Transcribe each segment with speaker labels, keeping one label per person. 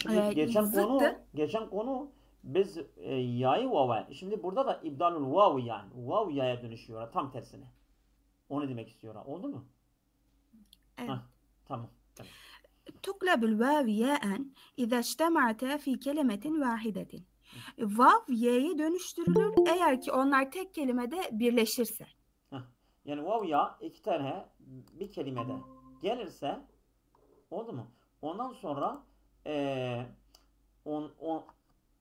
Speaker 1: Yani şimdi
Speaker 2: Zıttı.
Speaker 1: geçen konu biz yayı vava. Şimdi burada da ibdalul vav yani. Vav yaya dönüşüyor. Tam tersine. Onu demek istiyor. Oldu mu?
Speaker 2: Evet.
Speaker 1: Hah, tamam. Evet.
Speaker 2: تقلب الواو ياء إذا اجتمعتا في كلمة واحدة. Vav y'ye dönüştürülür eğer ki onlar tek kelimede birleşirse.
Speaker 1: Hah. Yani vav ya iki tane bir kelimede gelirse oldu mu? Ondan sonra eee on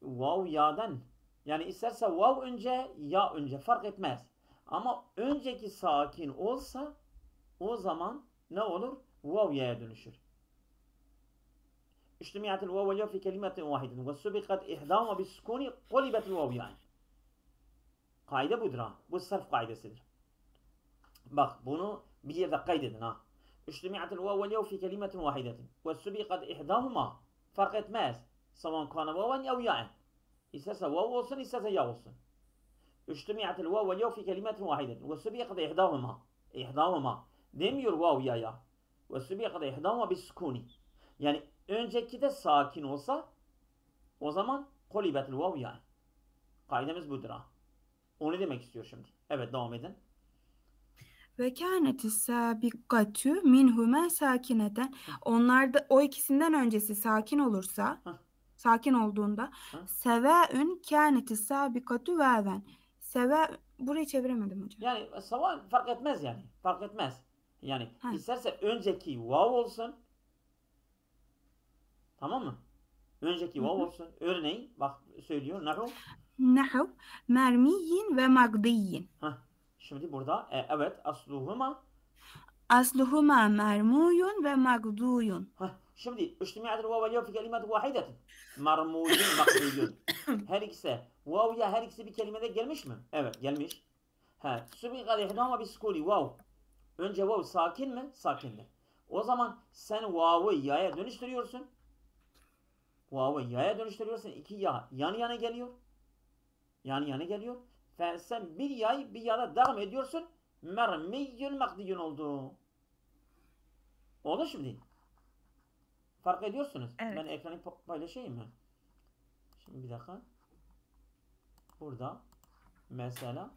Speaker 1: vav ya'dan yani isterse vav önce ya önce fark etmez. Ama önceki sakin olsa o zaman ne olur? Vav ya'ya dönüşür. اجتمعت الواو والياء في كلمة واحدة وسبقت إحداهما بالسكون قلبت الواو yani. Kaide budur ha. Bu sarf kaidesidir. Bak bunu bir yerde kaydedin ha. اجتمعت الواو والياء في كلمة واحدة وسبقت إحداهما fark etmez. Savan kana vavan ya ya'en. İsterse vav olsun isterse ya olsun. اجتمعت الواو والياء في كلمة واحدة وسبقت إحداهما إحداهما demiyor vav ya ya. وسبقت إحداهما بالسكون. Yani önceki de sakin olsa o zaman kolibetul vav yani. Kaidemiz budur ha. Onu demek istiyor şimdi. Evet devam edin.
Speaker 2: Ve kâneti sâbikatü minhuma sakineten. Onlarda o ikisinden öncesi sakin olursa,
Speaker 1: Hah,
Speaker 2: sakin olduğunda
Speaker 1: hah.
Speaker 2: sevâün kâneti sâbikatü vâven. Burayı çeviremedim hocam.
Speaker 1: Yani savan fark etmez yani. Fark etmez. Yani
Speaker 2: Ha.
Speaker 1: isterse önceki vav olsun. Tamam mı? Önceki vav olsun. Örneğin bak söylüyor. Nahu.
Speaker 2: Nahav mermiyin ve magdiyin.
Speaker 1: Hah. Şimdi burada evet asluhuma.
Speaker 2: Asluhuma mermuyun ve magduyun.
Speaker 1: Hah. Şimdi içtimiyatul vav ve yav fi kelimet vahidetin. Marmuyun makduyun. Her ikisi vav ya her ikisi bir kelimede gelmiş mi? Evet gelmiş. Ha. Subiqal ihdama bis sukuni vav. Önce vav sakin mi? Sakindir. O zaman sen vav'ı ya'ya dönüştürüyorsun. Vav'ı ya'ya dönüştürüyorsun. İki ya yan yana geliyor. Yan yana geliyor. Sen bir ya'yı bir ya'da devam ediyorsun. Mermiyyün makdiyün oldu. Oldu şimdi. Fark ediyorsunuz.
Speaker 2: Evet.
Speaker 1: Ben ekranı paylaşayım mı? Şimdi bir dakika. Burada mesela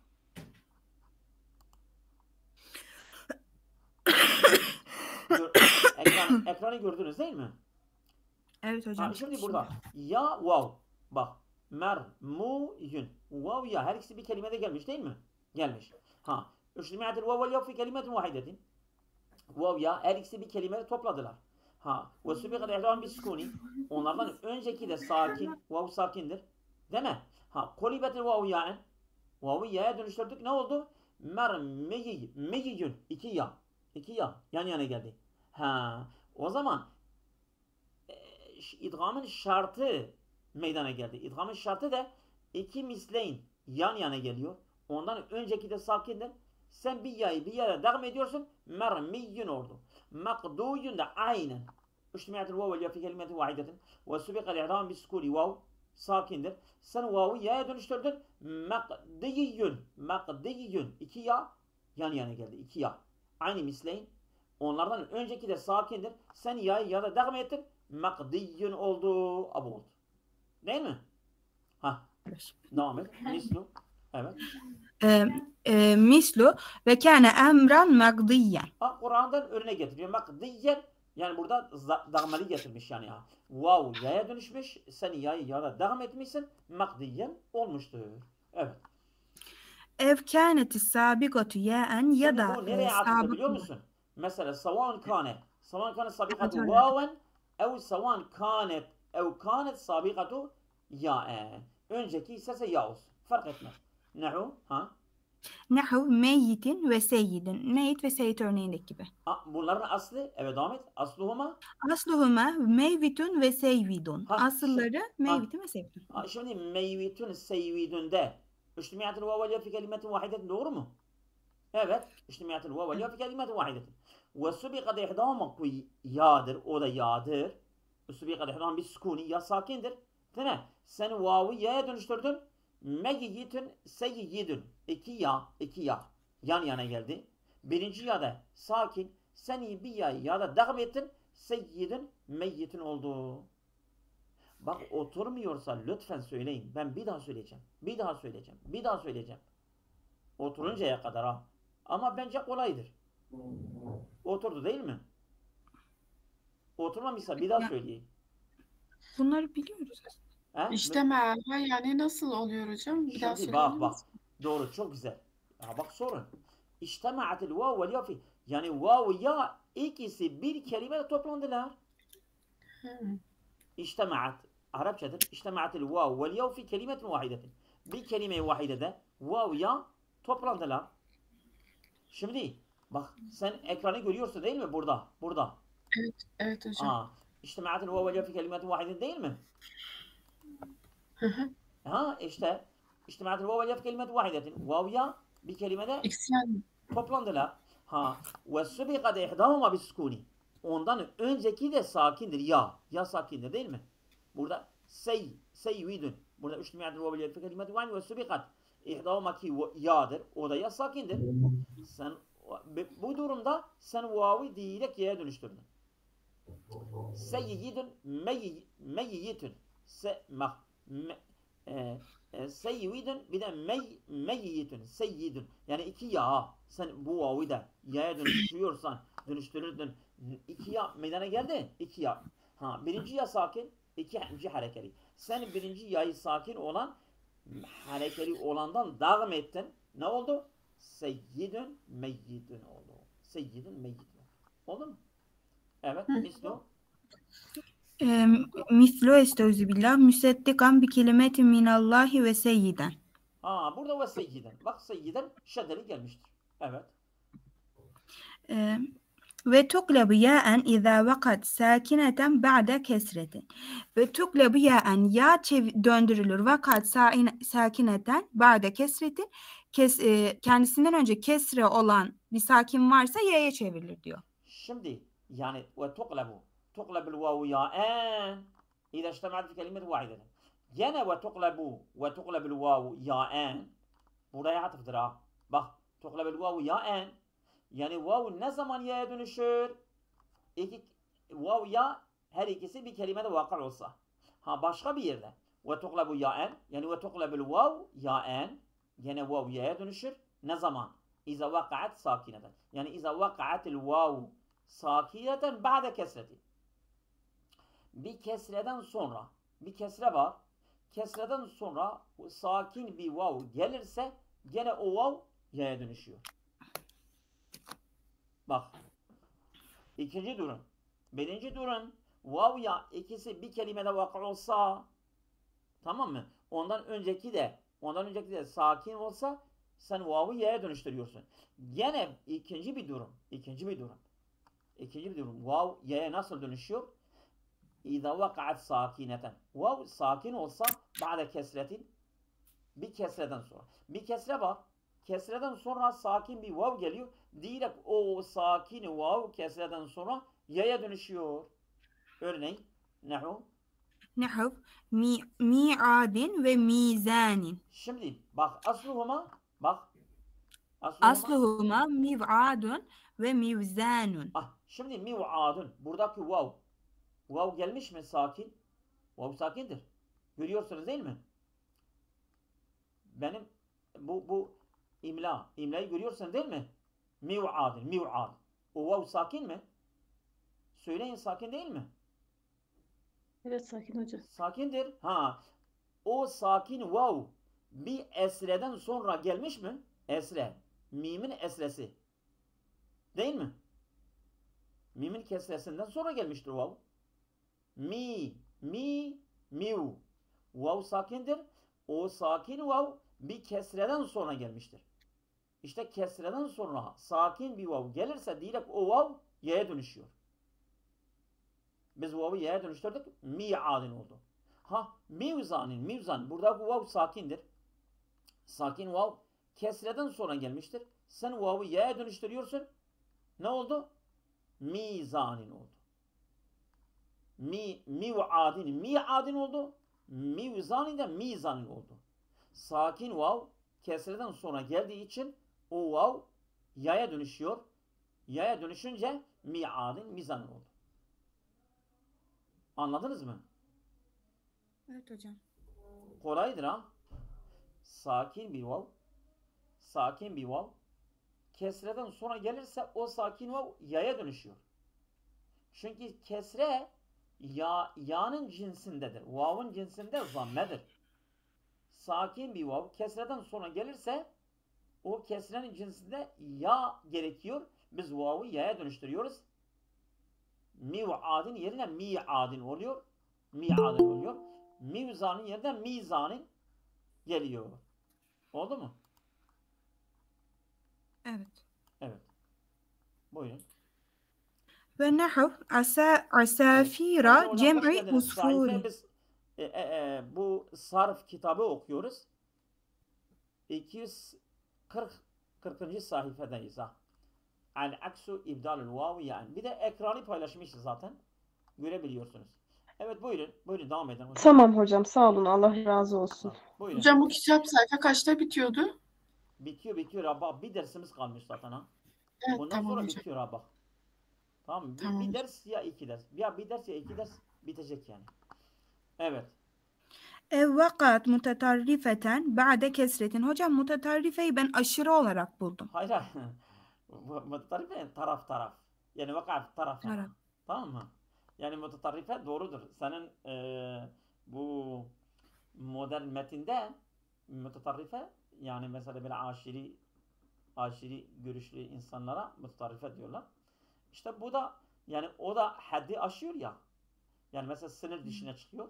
Speaker 1: ekranı gördünüz değil mi?
Speaker 2: Evet hocam.
Speaker 1: Şimdi burada ya vav. Bak. Mermuyun. Vav ya her ikisi bir kelimede gelmiş değil mi? Gelmiş. Ha. Üçlümiyatil vav ya fi kelimetin vahidetin. Vav ya her ikisi bir kelimede topladılar. Ha. Ve sübiqat ihdahan bis sukuni. Onlardan önceki de sakin. Vav sakindir. Değil mi? Ha. Kolibetil vav ya'en. Vav'ı ya'ya dönüştürdük. Ne oldu? Mermeyiyün. İki ya. İki ya. Yan yana geldi. Ha. O zaman idgamın şartı meydana geldi. İdgamın şartı da iki misleyn yan yana geliyor. Ondan önceki de sakindir. Sen bir ya'yı bir yere devam ediyorsun. Mermiyyün oldu. Makduyun da aynen. İçtimaiyatil vav ve fi kelimetin vahidetin. Ve subikal i'dam bis sukuni vav sakindir. Sen vav'ı ya'ya dönüştürdün. Makdiyyün. Makdiyyün. İki ya yan yana geldi. İki ya. Aynı misleyn. Onlardan önceki de sakindir. Sen ya'yı ya'da devam ettin. Makdiyyün oldu. Abu oldu. Değil mi? Ha. Devam et. Mislu. Evet.
Speaker 2: Mislu ve kâne emran magdiyen.
Speaker 1: Kur'an'dan örnek getiriyor. Makdiyyen yani burada dağmeli getirmiş yani ya. Vav ya'ya dönüşmüş. Sen ya'yı ya'da devam etmişsin. Makdiyyen olmuştur. Evet.
Speaker 2: Ev kâneti sabikatu yâen ya
Speaker 1: Şimdi
Speaker 2: da
Speaker 1: bu nereye atıfta biliyor musun? Mesela savan kâne. Savan kâne sabikatu vaven ev savan kânet ev kânet sabikatu ya'en. Önceki ise ya olsun. Fark etmez. Nehu. Ha.
Speaker 2: Nahu meyyitin ve seyyidin. Meyyit ve seyyid örneğindeki gibi.
Speaker 1: Bunların aslı evet devam et. Asluhuma.
Speaker 2: Asluhuma meyvitun ve seyvidun. Asılları meyvitin ve seyvidun.
Speaker 1: Şimdi meyvitun seyvidun'de İçtimiyatil vav fi kelimetin vahidetin doğru mu? Evet. İçtimiyatil vav fi kelimetin vahidetin. Ve subiqat ihdâma ya'dır. O da ya'dır. Subiqat ihdâma bis sukuni ya sakindir. Değil mi? Sen vav'ı ya'ya dönüştürdün. Meyyitun seyyidun. İki ya. İki ya. Yan yana geldi. Birinci ya'da sakin. Sen bir ya'yı ya'da devam ettin. Seyyidun meyyitun oldu. Bak oturmuyorsa lütfen söyleyin. Ben bir daha söyleyeceğim. Bir daha söyleyeceğim. Bir daha söyleyeceğim. Oturuncaya kadar ha. Ama bence kolaydır. Oturdu değil mi? Oturmamışsa bir daha
Speaker 2: Ya,
Speaker 1: söyleyeyim.
Speaker 2: bunları biliyoruz.
Speaker 1: He?
Speaker 3: İşleme yani nasıl oluyor hocam? Bir daha
Speaker 1: Şimdi
Speaker 3: söyler
Speaker 1: bak.
Speaker 3: misin?
Speaker 1: Doğru çok güzel. Ha, bak sorun. İçtema'atil vav vel ya fi. Yani vav ya ikisi bir kelimede toplandılar.
Speaker 3: Hı.
Speaker 1: İçtema'at. Arapçadır. İçtema'atil vav vel ya fi kelimetin vahidetin. Bir kelime vahidede vav ya toplandılar. Şimdi bak sen ekranı görüyorsun değil mi? Burada. Burada.
Speaker 3: Evet hocam.
Speaker 1: İçtema'atil vav vel ya fi kelimetin vahidetin değil mi?
Speaker 3: Hı hı.
Speaker 1: Ha işte. İçtema'atil vav vel ya fi kelimetin vahidetin. Vav ya bir kelimede
Speaker 3: İkisinden
Speaker 1: toplandılar. Ha ve subiqat ihdahuma biskuni. Ondan önceki de sakindir. Ya. Ya sakindir değil mi? Burada seyyidun. Burada üçlü ve biliyet kelimeti var ve subiqat ihdahuma ki ya'dır. O da ya sakindir. Sen bu durumda sen vavi direkt ya'ya dönüştürdün. Seyyidun meyyitun. Seyyidun bir de meyyitun. Seyyidun. Yani iki ya. Sen bu vavi de ya'ya dönüştürürdün. İki ya meydana geldi. İki ya. Ha, birinci ya sakin, ikinci harekeli. Sen birinci ya'yı sakin olan harekeli olandan devam ettin. Ne oldu? Seyyidun meyyidun oldu. Seyyidun meyyidun. Oldu mu? Evet. Mislu.
Speaker 2: Mislu estağfirullah müseddikan bi kelimetin minallahi ve seyyiden.
Speaker 1: Ha, burada ve seyyiden. Bak seyyiden şeddeli gelmiştir. Evet.
Speaker 2: Ve tuklebu ya'en izâ vakat sakineten ba'de kesretin. Ve tuklebu ya'en ya döndürülür vakat sakineten ba'de kesretin. Kendisinden önce kesre olan bir sakin varsa ya'ya çevrilir diyor.
Speaker 1: Şimdi yani ve tuqlebu. Tuqlebul vavu ya'en. İza iştemaat fi kelimet vahideten. Gene ve tuqlebul vavu ya'en. Buraya atıftır ha. Bak tuqlebul vavu ya'en. Yani vav ne zaman ya'ya dönüşür? Vav ya her ikisi bir kelimede vakı olsa. Ha başka bir yerde. Ve tuqlebu ya'en. Yani ve tuqlebul vav ya'en. Gene vav ya'ya dönüşür. Ne zaman? İza vakaat sakineten. Yani iza vakaatil vav sakineten ba'de kesreti. Bir kesreden sonra bir kesre var. Kesreden sonra sakin bir vav gelirse gene o vav ya'ya dönüşüyor. Bak. İkinci durum. Birinci durum vav ya ikisi bir kelimede vakı olsa tamam mı? Ondan önceki de sakin olsa sen vav'ı ya'ya dönüştürüyorsun. Gene ikinci bir durum. Vav ya'ya nasıl dönüşüyor? İza vakaat sakineten. Vav sakin olsa ba'de kesretin bir kesreden sonra. Bir kesre var. Kesreden sonra sakin bir vav geliyor. Direkt o sakin vav kesreden sonra ya'ya dönüşüyor. Örneğin nehu.
Speaker 2: Nehuv mi'adin ve mizanin.
Speaker 1: Şimdi bak asluhuma
Speaker 2: Asluhuma miv'adun ve mivzanun.
Speaker 1: Şimdi miv'adun. Buradaki vav. Vav gelmiş mi sakin? Vav sakindir. Görüyorsunuz değil mi? Benim bu imlayı görüyorsun değil mi? Miv'adun. O vav sakin mi? Söyleyin sakin değil mi?
Speaker 4: Evet sakin hocam.
Speaker 1: Sakindir. Ha. O sakin vav bir esreden sonra gelmiş mi? Esre. Mimin esresi. Değil mi? Mimin kesresinden sonra gelmiştir vav. Miu. Vav sakindir. O sakin vav bir kesreden sonra gelmiştir. İşte kesreden sonra sakin bir vav gelirse direkt o vav y'ye dönüşüyor. Biz vav'ı y'ye dönüştürdük. Mi'adin oldu. Mivzan. Burada bu vav sakindir. Sakin vav kesreden sonra gelmiştir. Sen vav'ı y'ye dönüştürüyorsun. Ne oldu? Mizanin oldu. Mi'adin oldu. Mivzanin de mizanin oldu. Sakin vav kesreden sonra geldiği için o vav ya'ya dönüşüyor. Ya'ya dönüşünce mi'adin mizanin oldu. Anladınız mı?
Speaker 2: Evet hocam.
Speaker 1: Kolaydır ha. Sakin bir vav. Sakin bir vav. Kesreden sonra gelirse o sakin vav yaya dönüşüyor. Çünkü kesre ya'nın cinsindedir. Vav'ın cinsinde zammedir. Sakin bir vav kesreden sonra gelirse o kesrenin cinsinde ya gerekiyor. Biz vav'ı ya'ya dönüştürüyoruz. Miv'adin yerine mi'adin oluyor. Mi'adin oluyor. Mivzanın yerine mizanin geliyor. Oldu mu?
Speaker 2: Evet.
Speaker 1: Evet. Buyurun.
Speaker 2: Ve nahu
Speaker 1: Evet.
Speaker 2: asafira
Speaker 1: Hocam hoş
Speaker 2: cem'i
Speaker 1: geldiniz. Sahife
Speaker 2: usfuri.
Speaker 1: biz bu sarf kitabı okuyoruz. 240. sayfadayız ha. El aksu ibdalul vavi yani. Bir de ekranı paylaşmışız zaten. Görebiliyorsunuz. Evet buyurun. Buyurun devam edin hocam.
Speaker 5: Tamam hocam, sağ olun. Allah razı olsun.
Speaker 1: Tamam. Buyurun.
Speaker 3: Hocam bu kitap sayfa kaçta bitiyordu?
Speaker 1: Bitiyor abi. Bir dersimiz kalmış zaten ha.
Speaker 3: Evet,
Speaker 1: Bundan
Speaker 3: tamam
Speaker 1: sonra
Speaker 3: hocam.
Speaker 1: bitiyor abi. Tamam mı?
Speaker 3: Tamam
Speaker 1: Bir
Speaker 3: hocam.
Speaker 1: ders ya iki ders. Ya bir ders ya iki ders bitecek yani. Evet.
Speaker 2: Vakat mutatarrifeten ba'de kesretin. Hocam mutatarrifeyi ben aşırı olarak buldum.
Speaker 1: Hayır hayır. Mutatarife taraf. Yani vakaf taraf.
Speaker 2: Taraf.
Speaker 1: Tamam mı? Yani mutatarife doğrudur. Senin bu modern metinde mutatarife yani mesela böyle aşiri görüşlü insanlara mutatarife diyorlar. İşte bu da yani o da haddi aşıyor ya. Yani mesela sınır dışına çıkıyor.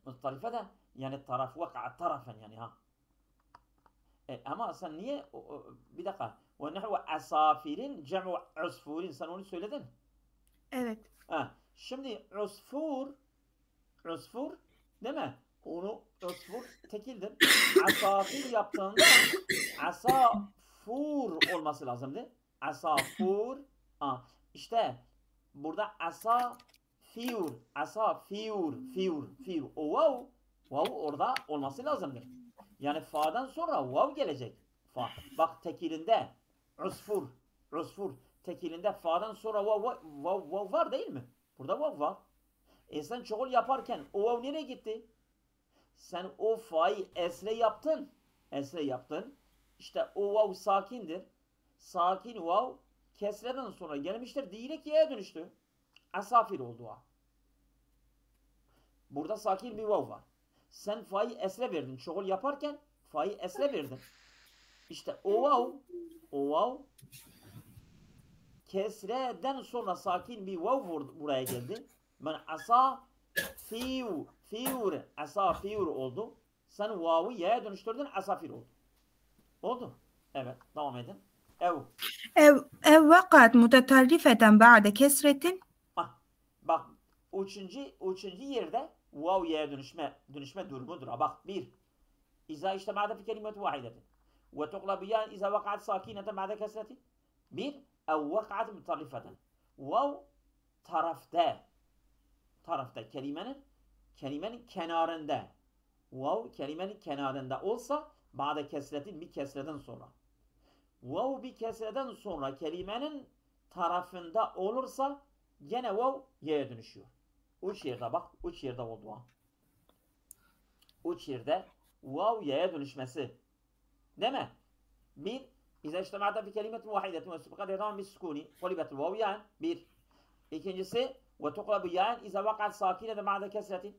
Speaker 1: Mutatarife de yani taraf vaka tarafen yani ha. Ama sen niye bir dakika ve nehve asafirin cem'u usfurin sen onu söyledin.
Speaker 2: Evet.
Speaker 1: Şimdi usfur değil mi? Onu usfur tekildir. Asafir yaptığında asafur olması lazımdı. Asafur. İşte burada asafir. O vav orada olması lazımdır. Yani fa'dan sonra vav gelecek. Fa. Bak tekilinde usfur. Tekilinde fa'dan sonra vav var değil mi? Burada vav var. Sen çoğul yaparken o vav nereye gitti? Sen o fa'yı esre yaptın. İşte o vav sakindir. Sakin vav kesreden sonra gelmiştir. Direkt y'ye dönüştü. Asafir oldu o. Burada sakin bir vav var. Sen fa'yı esre verdin. Çoğul yaparken fa'yı esre verdin. İşte o vav kesreden sonra sakin bir vav buraya geldi. Ben asafir oldu. Sen vav'ı y'ye dönüştürdün asafir oldu. Oldu. Evet. Devam edin.
Speaker 2: Ev vakat mutatarrifeten ba'de kesretin.
Speaker 1: Bak üçüncü yerde vav y'ye dönüşme durumudur. Bak bir. İza iştema'da fi kelimetu vahidetin. Ve tuqlabiyan iza vakat sakineten ba'de kesretin. Bir. Ev vakat mutatarrifeten. Vav tarafta kelimenin kenarında. Vav kelimenin kenarında olsa ba'de kesretin bir kesreden sonra. Vav bir kesreden sonra kelimenin tarafında olursa gene vav y'ye dönüşüyor. Üç yerde bak. Üç yerde oldu ha. Üç yerde vav y'ye dönüşmesi. Değil mi? Bir. İza iştema'da fi kelimetin vahidetin ve subqat edam bis sukuni. Kulibetul vav yani. Bir. İkincisi ve tuqlabu yan iza vakat sakineten ba'de kesretin.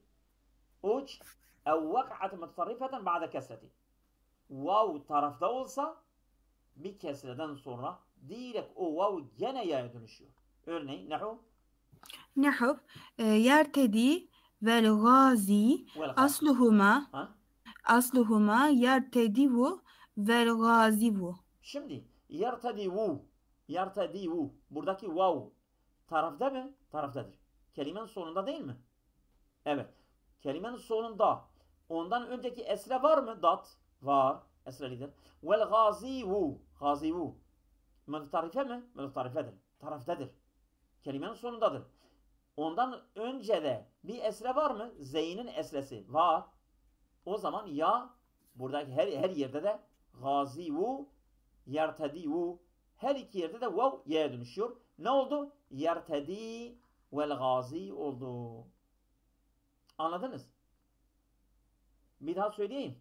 Speaker 1: Üç. Ev vakat mutasarrifeten ba'de kesretin. Vav tarafta olsa bir kesreden sonra direkt o vav gene y'ye dönüşüyor. Örneğin
Speaker 2: Nahu yertedi vel gazi asluhuma yertedivu vel gazivu.
Speaker 1: Şimdi yertedivu buradaki vav tarafta mı? Taraftadır. Kelimenin sonunda değil mi? Evet. Kelimenin sonunda. Ondan önceki esre var mı? Dat var. Esrelidir. Vel gazivu. Mütarife mi? Mütarifedir. Taraftadır. Kelimenin sonundadır. Ondan önce de bir esre var mı? Zeyn'in esresi var. O zaman ya buradaki her yerde de gazivu, yertedivu her iki yerde de vav y'ye dönüşüyor. Ne oldu? Yertedi vel gazi oldu. Anladınız? Bir daha söyleyeyim.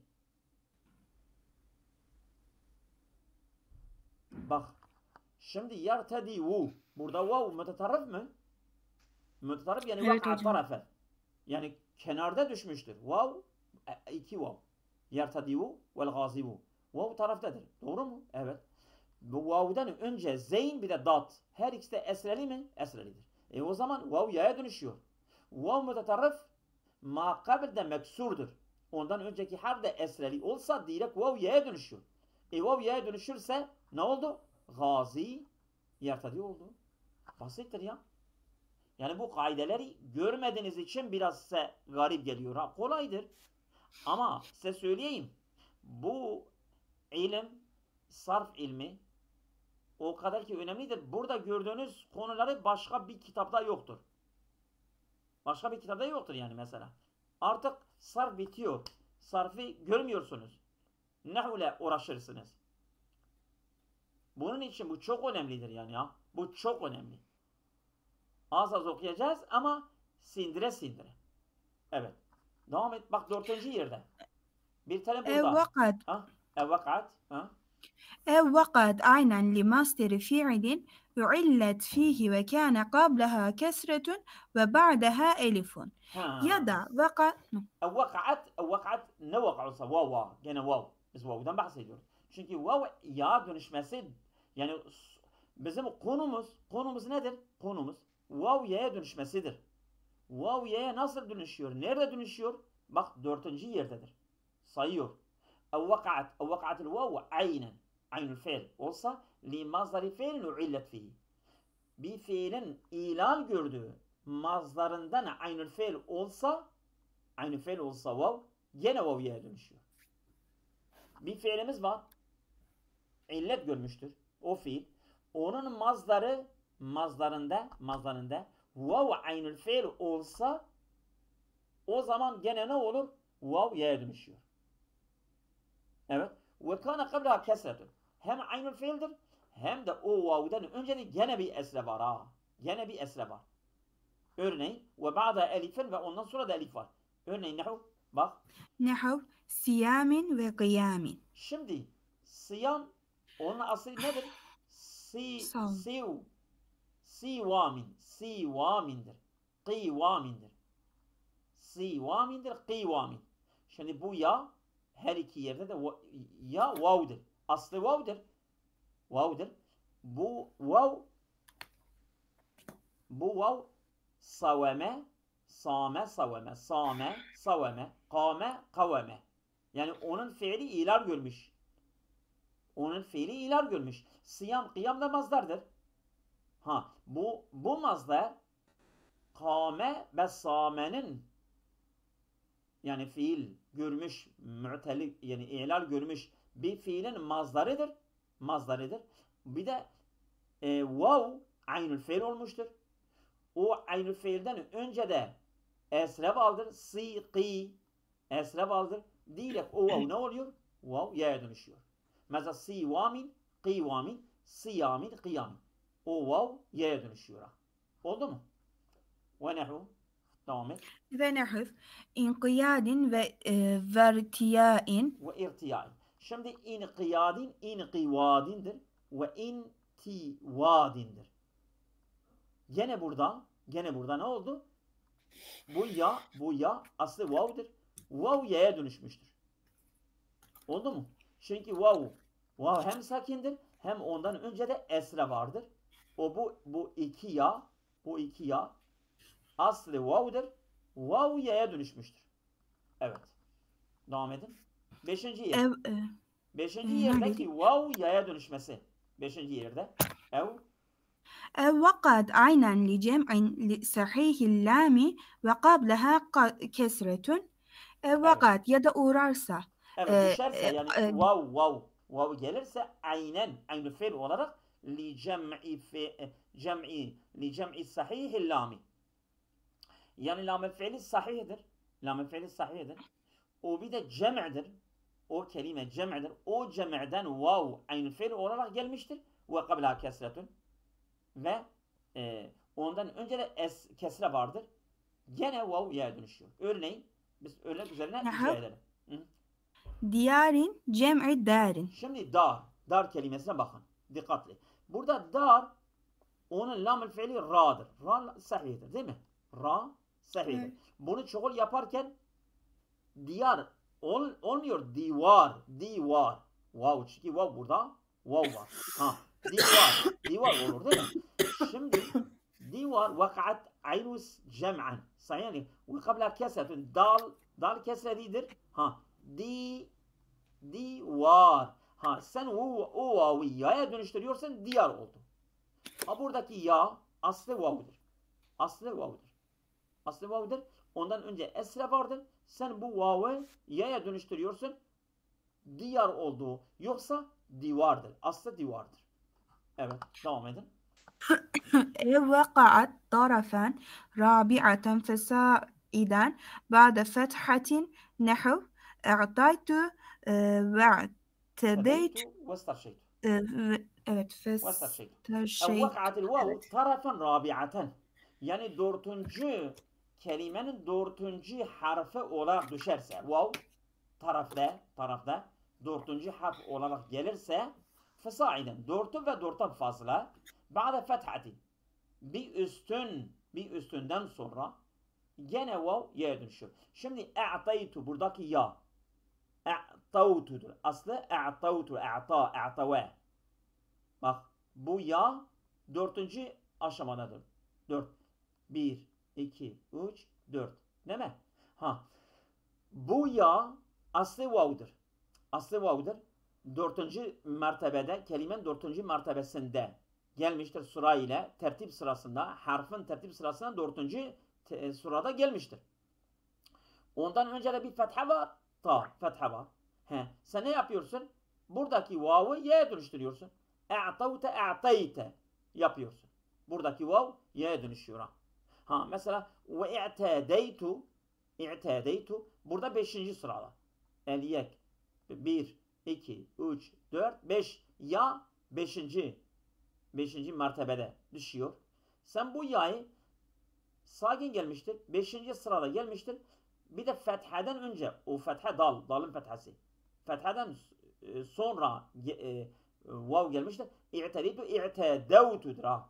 Speaker 1: Bak. Şimdi yertedivu. Burada vav mütetarrif mi? Mütetarrif yani
Speaker 2: Evet
Speaker 1: vaka
Speaker 2: hocam.
Speaker 1: tarafe. Yani kenarda düşmüştür. Vav iki vav. Yertedivu vel gazivu. Vav taraftadır. Doğru mu? Evet. Bu vav'dan önce zeyn bir de dat. Her ikisi de esreli mi? Esrelidir. O zaman vav ya'ya dönüşüyor. Vav mütetarrif ma kabilde meksurdur. Ondan önceki harf de esreli olsa direkt vav ya'ya dönüşüyor. Vav ya'ya dönüşürse ne oldu? Gazi yertedi oldu. Basittir ya. Yani bu kaideleri görmediğiniz için biraz size garip geliyor. Ha, kolaydır. Ama size söyleyeyim. Bu ilim, sarf ilmi o kadar ki önemlidir. Burada gördüğünüz konuları başka bir kitapta yoktur. Başka bir kitapta yoktur yani mesela. Artık sarf bitiyor. Sarfı görmüyorsunuz. Nahu ile uğraşırsınız. Bunun için bu çok önemlidir yani ya. Bu çok önemli. Az az okuyacağız ama sindire sindire. Evet. Devam et. Bak 4. yerde. Bir tane burada.
Speaker 2: وقد
Speaker 1: Ha? Vakat. Ha?
Speaker 2: وقد عينا لمصدر فعل أعلت فيه وكان قبلها كسرة وبعدها ألف
Speaker 1: Ha.
Speaker 2: ya da
Speaker 1: Vakat ne vakatsa vav. Gene vav. Biz vav'dan bahsediyoruz. Çünkü vav ya dönüşmesi yani bizim konumuz nedir? Konumuz vav ya'ya dönüşmesidir. Vav ya'ya nasıl dönüşüyor? Nerede dönüşüyor? Bak 4. yerdedir. Sayıyor. Evvaka'atil vav aynen. Aynül fiil olsa li mazdari fiilin uillet fihi. Bir fiilin ilal gördüğü mazdarından aynül fiil olsa vav gene vav ya'ya dönüşüyor. Bir fiilimiz var. İllet görmüştür. O fiil. Onun mazdarında vav aynül fiil olsa o zaman gene ne olur? Vav ya'ya dönüşüyor. Evet. Ve kana kabla kesretun. Hem aynül fiildir hem de o vav'dan önce de gene bir esre var ha. Gene bir esre var. Örneğin ve ba'da elifin ve ondan sonra da elif var. Örneğin nehu bak.
Speaker 2: نحو صيام وقيام.
Speaker 1: Şimdi siyam onun aslı nedir?
Speaker 2: Savun.
Speaker 1: Sivamindir. Kıvamindir. Sivamindir, kıvamin. Şimdi bu ya her iki yerde de ya vav'dır. Aslı vav'dır. Bu vav saveme, same, kame, kaveme. Yani onun fiili ilar görmüş. Siyam, kıyam da mazdardır. Ha, bu mazdar kame ve samenin yani fiil görmüş, mü'teli yani ilal görmüş bir fiilin mazdarıdır. Bir de vav aynül fiil olmuştur. O aynül fiilden önce de esre vardır. Si esre vardır. Direkt o vav ne oluyor? Vav ya'ya dönüşüyor. Mesela sivamin, kıvamin, siyamin, kıyamin. O vav ya'ya dönüşüyor. Oldu mu? Ve nehu. Devam et.
Speaker 2: Ve nahv inqiyadin ve vertiyain.
Speaker 1: Ve irtiyain. Şimdi inkiyadin, inkivadindir. Ve intivadindir. Gene burada ne oldu? Bu ya aslı vav'dır. Vav ya'ya dönüşmüştür. Oldu mu? Çünkü vav hem sakindir hem ondan önce de esre vardır. Bu iki ya aslı vav'dır. Vav ya'ya dönüşmüştür. Evet. Devam edin. 5. yer. 5. yerdeki vav ya'ya dönüşmesi. 5. yerde.
Speaker 2: وقد عينا لجمع صحيح اللام وقبلها كسرة. وقد ya da uğrarsa.
Speaker 1: Evet düşerse yani vav gelirse aynı fiil olarak li cem'i sahihil lami. Yani lam-ı fiili sahihdir. O bir de cem'dir. O kelime cem'dir. O cem'den vav aynı fiil olarak gelmiştir. Ve kabla kesretun. Ve ondan önce de kesre vardır. Gene vav ya'ya dönüşüyor. Örneğin biz örnek üzerine icra edelim.
Speaker 2: Diyarin cem'i darin.
Speaker 1: Şimdi dar. Dar kelimesine bakın. Dikkatli. Burada dar onun lam-ül fiili ra'dır. Ra sahihdir değil mi? Ra sahihdir.
Speaker 2: Evet.
Speaker 1: Bunu çoğul yaparken diyar olmuyor. Divar. Divar. Vav. Çünkü vav burada. Vav var. Ha. Divar. Divar olur değil mi? Şimdi divar vakaat aynus cem'an. Yani ve kabla kesretun. Dal kesredidir. Ha. Divar. Ha. Sen o vavi ya'ya dönüştürüyorsan diyar oldu. Ha buradaki ya aslı vav'dır. Aslı vav'dır. Aslı vav'dır. Ondan önce esre vardır. Sen bu vav'ı ya'ya dönüştürüyorsun. Diyar olduğu. Yoksa divardır. Aslı divardır. Evet. Devam edin.
Speaker 2: وقعت طرفا رابعة فسائدا بعد فتحة نحو اعطيت واعتديت
Speaker 1: واسترشيت.
Speaker 2: evet
Speaker 1: واسترشيت.
Speaker 2: فاسترشيت.
Speaker 1: وقعت الواو طرفا رابعة. Yani kelimenin dördüncü harfi olarak düşerse vav tarafta dördüncü harf olarak gelirse fesaiden dörtün ve dörtten fazla ba'de fethati bir üstünden sonra gene vav y'ye dönüşüyor. Şimdi a'taytu buradaki ya a'tavtudur. Aslı a'tavtu a'tave. Bak bu ya dördüncü aşamadadır. 4 1 2 3 4 değil mi? Ha. Bu ya aslı vav'dır. Aslı vav'dır. Dördüncü mertebede, kelimenin dördüncü mertebesinde gelmiştir sıra ile, tertip sırasında, harfin tertip sırasında dördüncü sırada gelmiştir. Ondan önce de bir fetha var. Fetha var. Sen ne yapıyorsun? Buradaki vav'ı y'ye dönüştürüyorsun. A'tavte a'tayte yapıyorsun. Buradaki vav y'ye dönüşüyor. Ha mesela ve i'tedeytu burada 5. sırada. Eliyek 1 2 3 4 5 ya 5. mertebede düşüyor. Sen bu ya'yı sakin gelmiştir. 5. sırada gelmiştir. Bir de fethadan önce o fetha dalın fethası. Fethadan sonra vav gelmiştir. İ'tedeytu i'tedevtudur ha.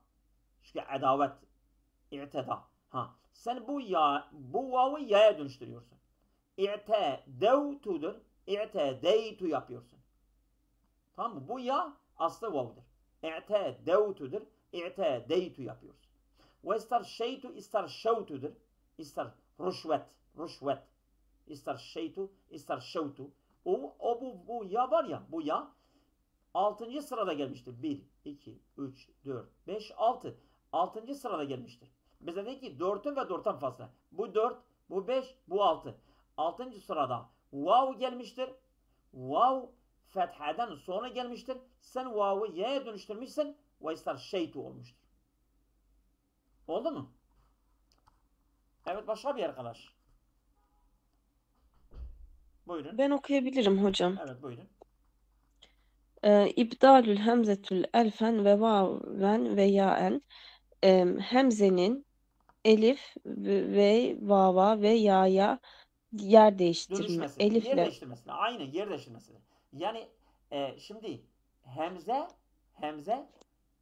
Speaker 1: Çünkü adavet i'teda. Ha. Sen bu vav'ı ya'ya dönüştürüyorsun. İ'tedevtudur. İ'tedeytu yapıyorsun. Tamam mı? Bu ya aslı vav'dır. İ'tedevtudur. İ'tedeytu yapıyorsun. Ve istarşeytu istarşevtudur. İstar rüşvet. İstarşeytu istarşevtu. Bu ya var ya, bu ya 6. sırada gelmiştir. 1, 2, 3, 4, 5, 6. 6. sırada gelmiştir. Bize dedi ki 4'ün ve 4'ten fazla. Bu 4, bu 5, bu 6. 6. sırada vav gelmiştir. Vav fethadan sonra gelmiştir. Sen vav'ı y'ye dönüştürmüşsün. Ve istar şeytu olmuştur. Oldu mu? Evet, başka bir arkadaş. Buyurun.
Speaker 5: Ben okuyabilirim hocam.
Speaker 1: Evet, buyurun.
Speaker 5: İbdalül hemzetül elfen ve vaven ve yaen. Hemzenin elif ve vava ve ya'ya yer değiştirme.
Speaker 1: Dönüşmesi.
Speaker 5: Elifle.
Speaker 1: Yer değiştirmesine. Aynı yer değiştirmesine. Yani şimdi hemze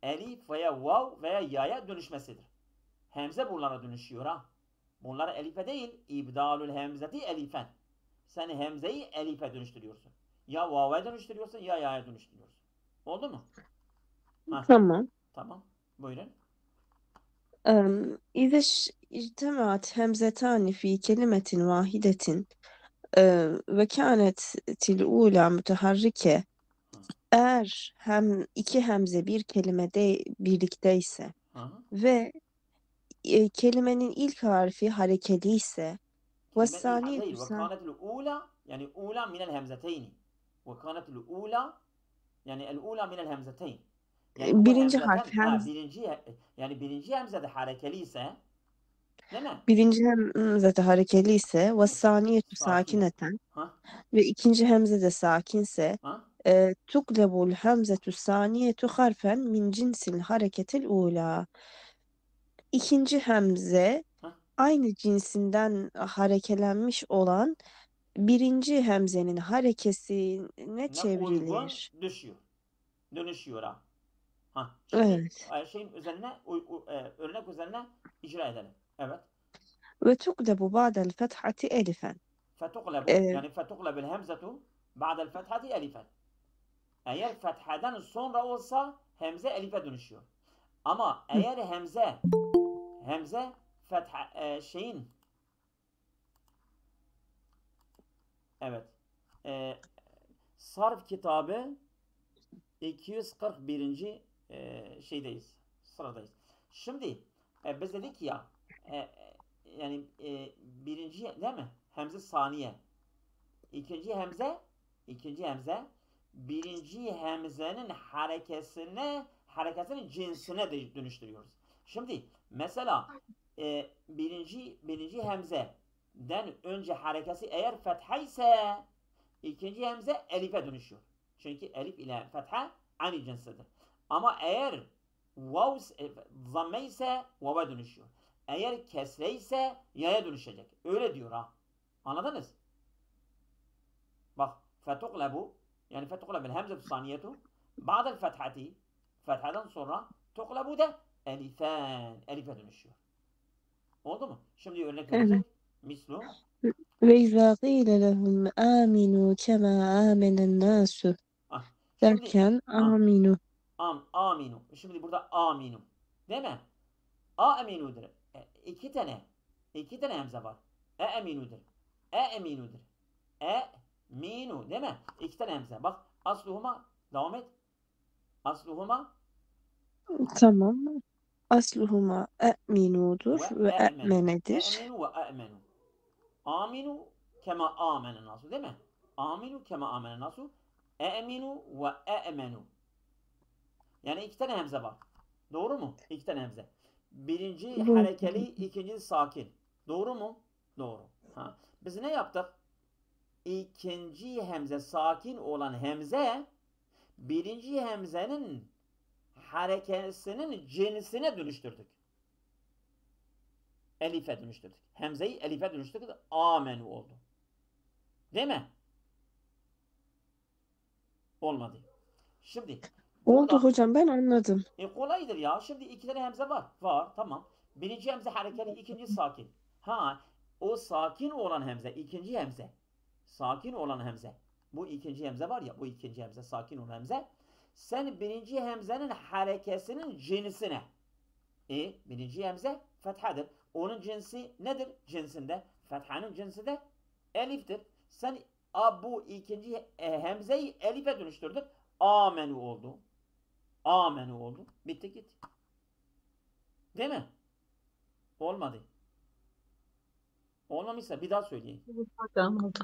Speaker 1: elif veya vav veya ya'ya dönüşmesidir. Hemze bunlara dönüşüyor ha. Bunlar elife değil. İbdalül hemzeti elifen. Sen hemzeyi elife dönüştürüyorsun. Ya vav'a dönüştürüyorsun ya ya'ya dönüştürüyorsun. Oldu mu?
Speaker 5: Tamam.
Speaker 1: Tamam. Buyurun.
Speaker 5: İze ictemaat hemzetani fi kelimetin vahidetin ve kânetil ula müteharrike. Eğer iki hemze bir kelimede birlikteyse ve kelimenin ilk harfi harekeli ise ve saniye
Speaker 1: kânetil ula yani ula minel hemzeteyni ve kânetil ula yani el ula minel hemzeteyn. Yani
Speaker 5: birinci harf
Speaker 1: birinci hemzede harekeli ise değil mi?
Speaker 5: Birinci hemzede harekeli ise ve saniyetu sakineten ve ikinci hemzede sakinse tuklebul hemzetu saniyetu harfen min cinsil hareketil ula. İkinci hemze aynı cinsinden harekelenmiş olan birinci hemzenin harekesine
Speaker 1: Ne
Speaker 5: çevrilir.
Speaker 1: uygun düşüyor. Dönüşüyor ha. Ha. Şimdi
Speaker 5: Evet.
Speaker 1: şeyin üzerine örnek üzerine icra edelim. Evet.
Speaker 5: Ve tuklebu ba'del fethati elifen.
Speaker 1: Fetuklebu yani fetuklebel hemzetu ba'del fethati elifen. Eğer fethadan sonra olsa hemze elife dönüşüyor. Ama eğer hemze fetha şeyin evet sarf kitabı 241. Şeydeyiz. Sıradayız. Şimdi biz dedik ya yani birinci değil mi? Hemze saniye. İkinci hemze birinci hemzenin hareketinin cinsine de dönüştürüyoruz. Şimdi mesela birinci hemzeden önce harekesi eğer fetha ise ikinci hemze elife dönüşüyor. Çünkü elif ile fetha aynı cinsidir. Ama eğer vav zamme ise vava dönüşüyor. Eğer kesre ise yaya dönüşecek. Öyle diyor ha. Anladınız? Bak fetuklebu yani fetuklebel hemzetu saniyetu ba'del fethati fethadan sonra tuklebu da elife dönüşüyor. Oldu mu? Şimdi örnek verecek. Mislu
Speaker 5: Ve izâ qîle lehum âminû kemâ âmenen nâsu derken aminu.
Speaker 1: Aminu. Şimdi burada aminu. Değil mi? Aminudur. İki tane hemze var. Eminudur. Eminudur. Minu değil mi? İki tane hemze. Bak asluhuma devam et. Asluhuma
Speaker 5: Tamam. Asluhuma e'minudur ve e'menedir.
Speaker 1: E'menu ve e'menu. Aminu kema amenen nasu değil mi? Aminu kema amenen nasu. E'minu ve e'menu. Yani iki tane hemze var. Doğru mu? İki tane hemze. Birinci harekeli, ikinci sakin. Doğru mu? Doğru. Ha. Biz ne yaptık? İkinci hemze sakin olan hemze birinci hemzenin harekesinin cinsine dönüştürdük. Elife dönüştürdük. Hemzeyi elife dönüştürdük. Amenu oldu. Değil mi? Olmadı. Şimdi
Speaker 5: oldu hocam, ben anladım.
Speaker 1: Kolaydır ya. Şimdi iki tane hemze var. Var. Tamam. Birinci hemze harekeli, ikinci sakin. Ha, o sakin olan hemze, ikinci hemze. Sakin olan hemze. Bu ikinci hemze var ya, bu ikinci hemze, sakin olan hemze. Sen birinci hemzenin harekesinin cinsine. Birinci hemze fethadır. Onun cinsi nedir? Cinsinde. Fethanın cinsi de eliftir. Sen bu ikinci hemzeyi elife dönüştürdün. Amenu oldu. Amenu oldu. Bitti gitti. Değil mi? Olmadı. Olmamışsa bir daha söyleyeyim.
Speaker 4: Oldu.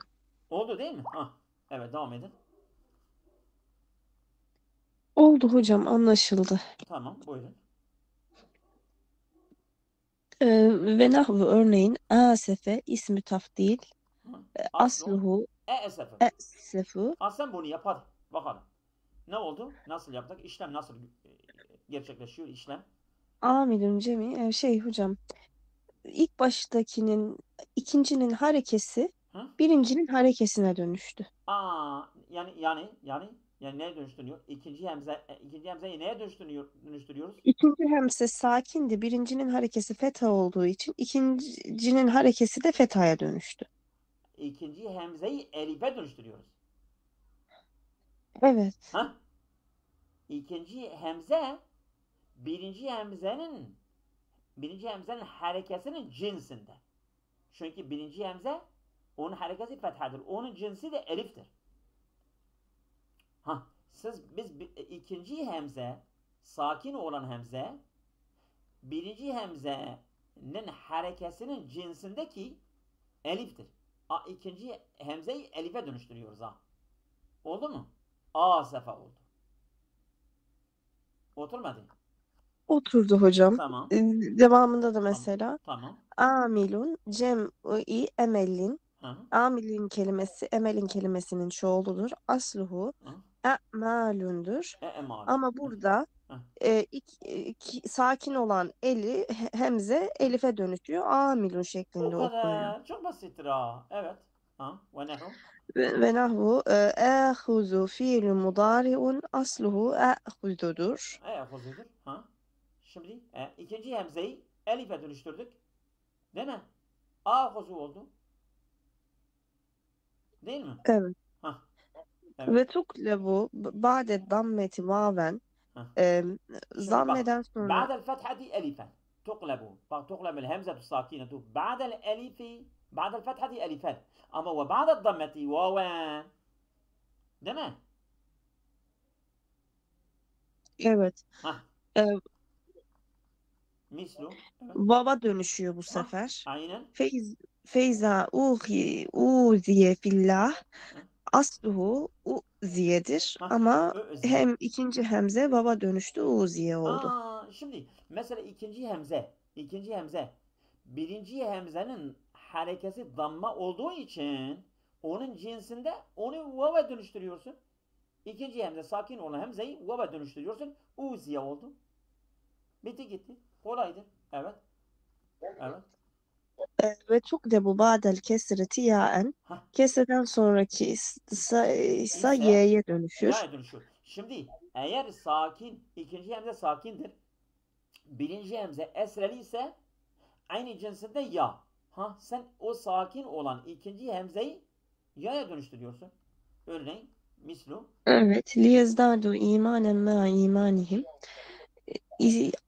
Speaker 1: Oldu değil mi? Hah. Evet, devam edin.
Speaker 5: Oldu hocam, anlaşıldı.
Speaker 1: Tamam, buyurun.
Speaker 5: Ve nahvu örneğin asefe ismi tafdil asluhu esefu.
Speaker 1: Sen bunu yap hadi. Bakalım. Ne oldu? Nasıl yaptık? İşlem nasıl gerçekleşiyor işlem?
Speaker 5: Amilun cemi hocam, ilk baştakinin ikincinin harekesi birincinin harekesine dönüştü.
Speaker 1: Yani neye dönüştürüyor? İkinci hemzeyi neye dönüştürüyoruz?
Speaker 5: İkinci hemze sakindi. Birincinin harekesi fetha olduğu için ikincinin harekesi de fethaya dönüştü.
Speaker 1: İkinci hemzeyi elife dönüştürüyoruz.
Speaker 5: Evet.
Speaker 1: İkinci hemze birinci hemzenin harekesinin cinsinde. Çünkü birinci hemze onun harekesi fethadır. Onun cinsi de eliftir. Biz ikinci hemze, sakin olan hemze, birinci hemzenin harekesinin cinsindeki eliftir. İkinci hemzeyi elife dönüştürüyoruz ha. Oldu mu? Asefe oldu. Oturmadı.
Speaker 5: Oturdu hocam.
Speaker 1: Tamam.
Speaker 5: Devamında da mesela
Speaker 1: tamam.
Speaker 5: amilun cem'i emelin. Amilin kelimesi emelin kelimesinin çoğuludur. Asluhu e'malundur. Ama burada sakin olan hemze elife dönüşüyor. Amilun şeklinde okunuyor.
Speaker 1: Çok basittir ha. Evet. Ve nehu.
Speaker 5: Ve nahvu ahuzu fiil mudari'un asluhu ahuzudur.
Speaker 1: E'huzudur. Şimdi ikinci hemzeyi elife dönüştürdük. Değil mi? Ahuzu oldu. Değil mi?
Speaker 5: Evet.
Speaker 1: Evet.
Speaker 5: Ve tuklebu ba'de dammeti vaven
Speaker 1: Şimdi bak.
Speaker 5: zammeden sonra
Speaker 1: Ba'del fethati elifen. Tuklebu. Bak tuklebul hemzetu sakinetu. Ba'del elifi. Ba'del fethati elifen. Ama ve ba'del dammeti vaven. Değil mi?
Speaker 5: evet. E,
Speaker 1: Mislu. Evet.
Speaker 5: Vava dönüşüyor bu sefer.
Speaker 1: Aynen.
Speaker 5: Feyza uziye fillah asluhu uziyedir ama
Speaker 1: Ö'ziye.
Speaker 5: hem ikinci hemze vava dönüştü uziye oldu.
Speaker 1: Şimdi mesela ikinci hemze birinci hemzenin harekesi damma olduğu için onun cinsinde onu vava dönüştürüyorsun. İkinci hemze sakin olan hemzeyi vava dönüştürüyorsun. Uziye oldu. Bitti gitti. Kolaydır. Evet. Evet.
Speaker 5: Ve tuklebu ba'del kesreti yaen kesreden sonraki ise y'ye dönüşür.
Speaker 1: Y'ye dönüşür. Şimdi eğer ikinci hemze sakindir. Birinci hemze esreli ise aynı cinsinde ya. Sen o sakin olan ikinci hemzeyi ya'ya dönüştürüyorsun. Örneğin mislu.
Speaker 5: Evet. Liyezdadu imanen ma imanihim.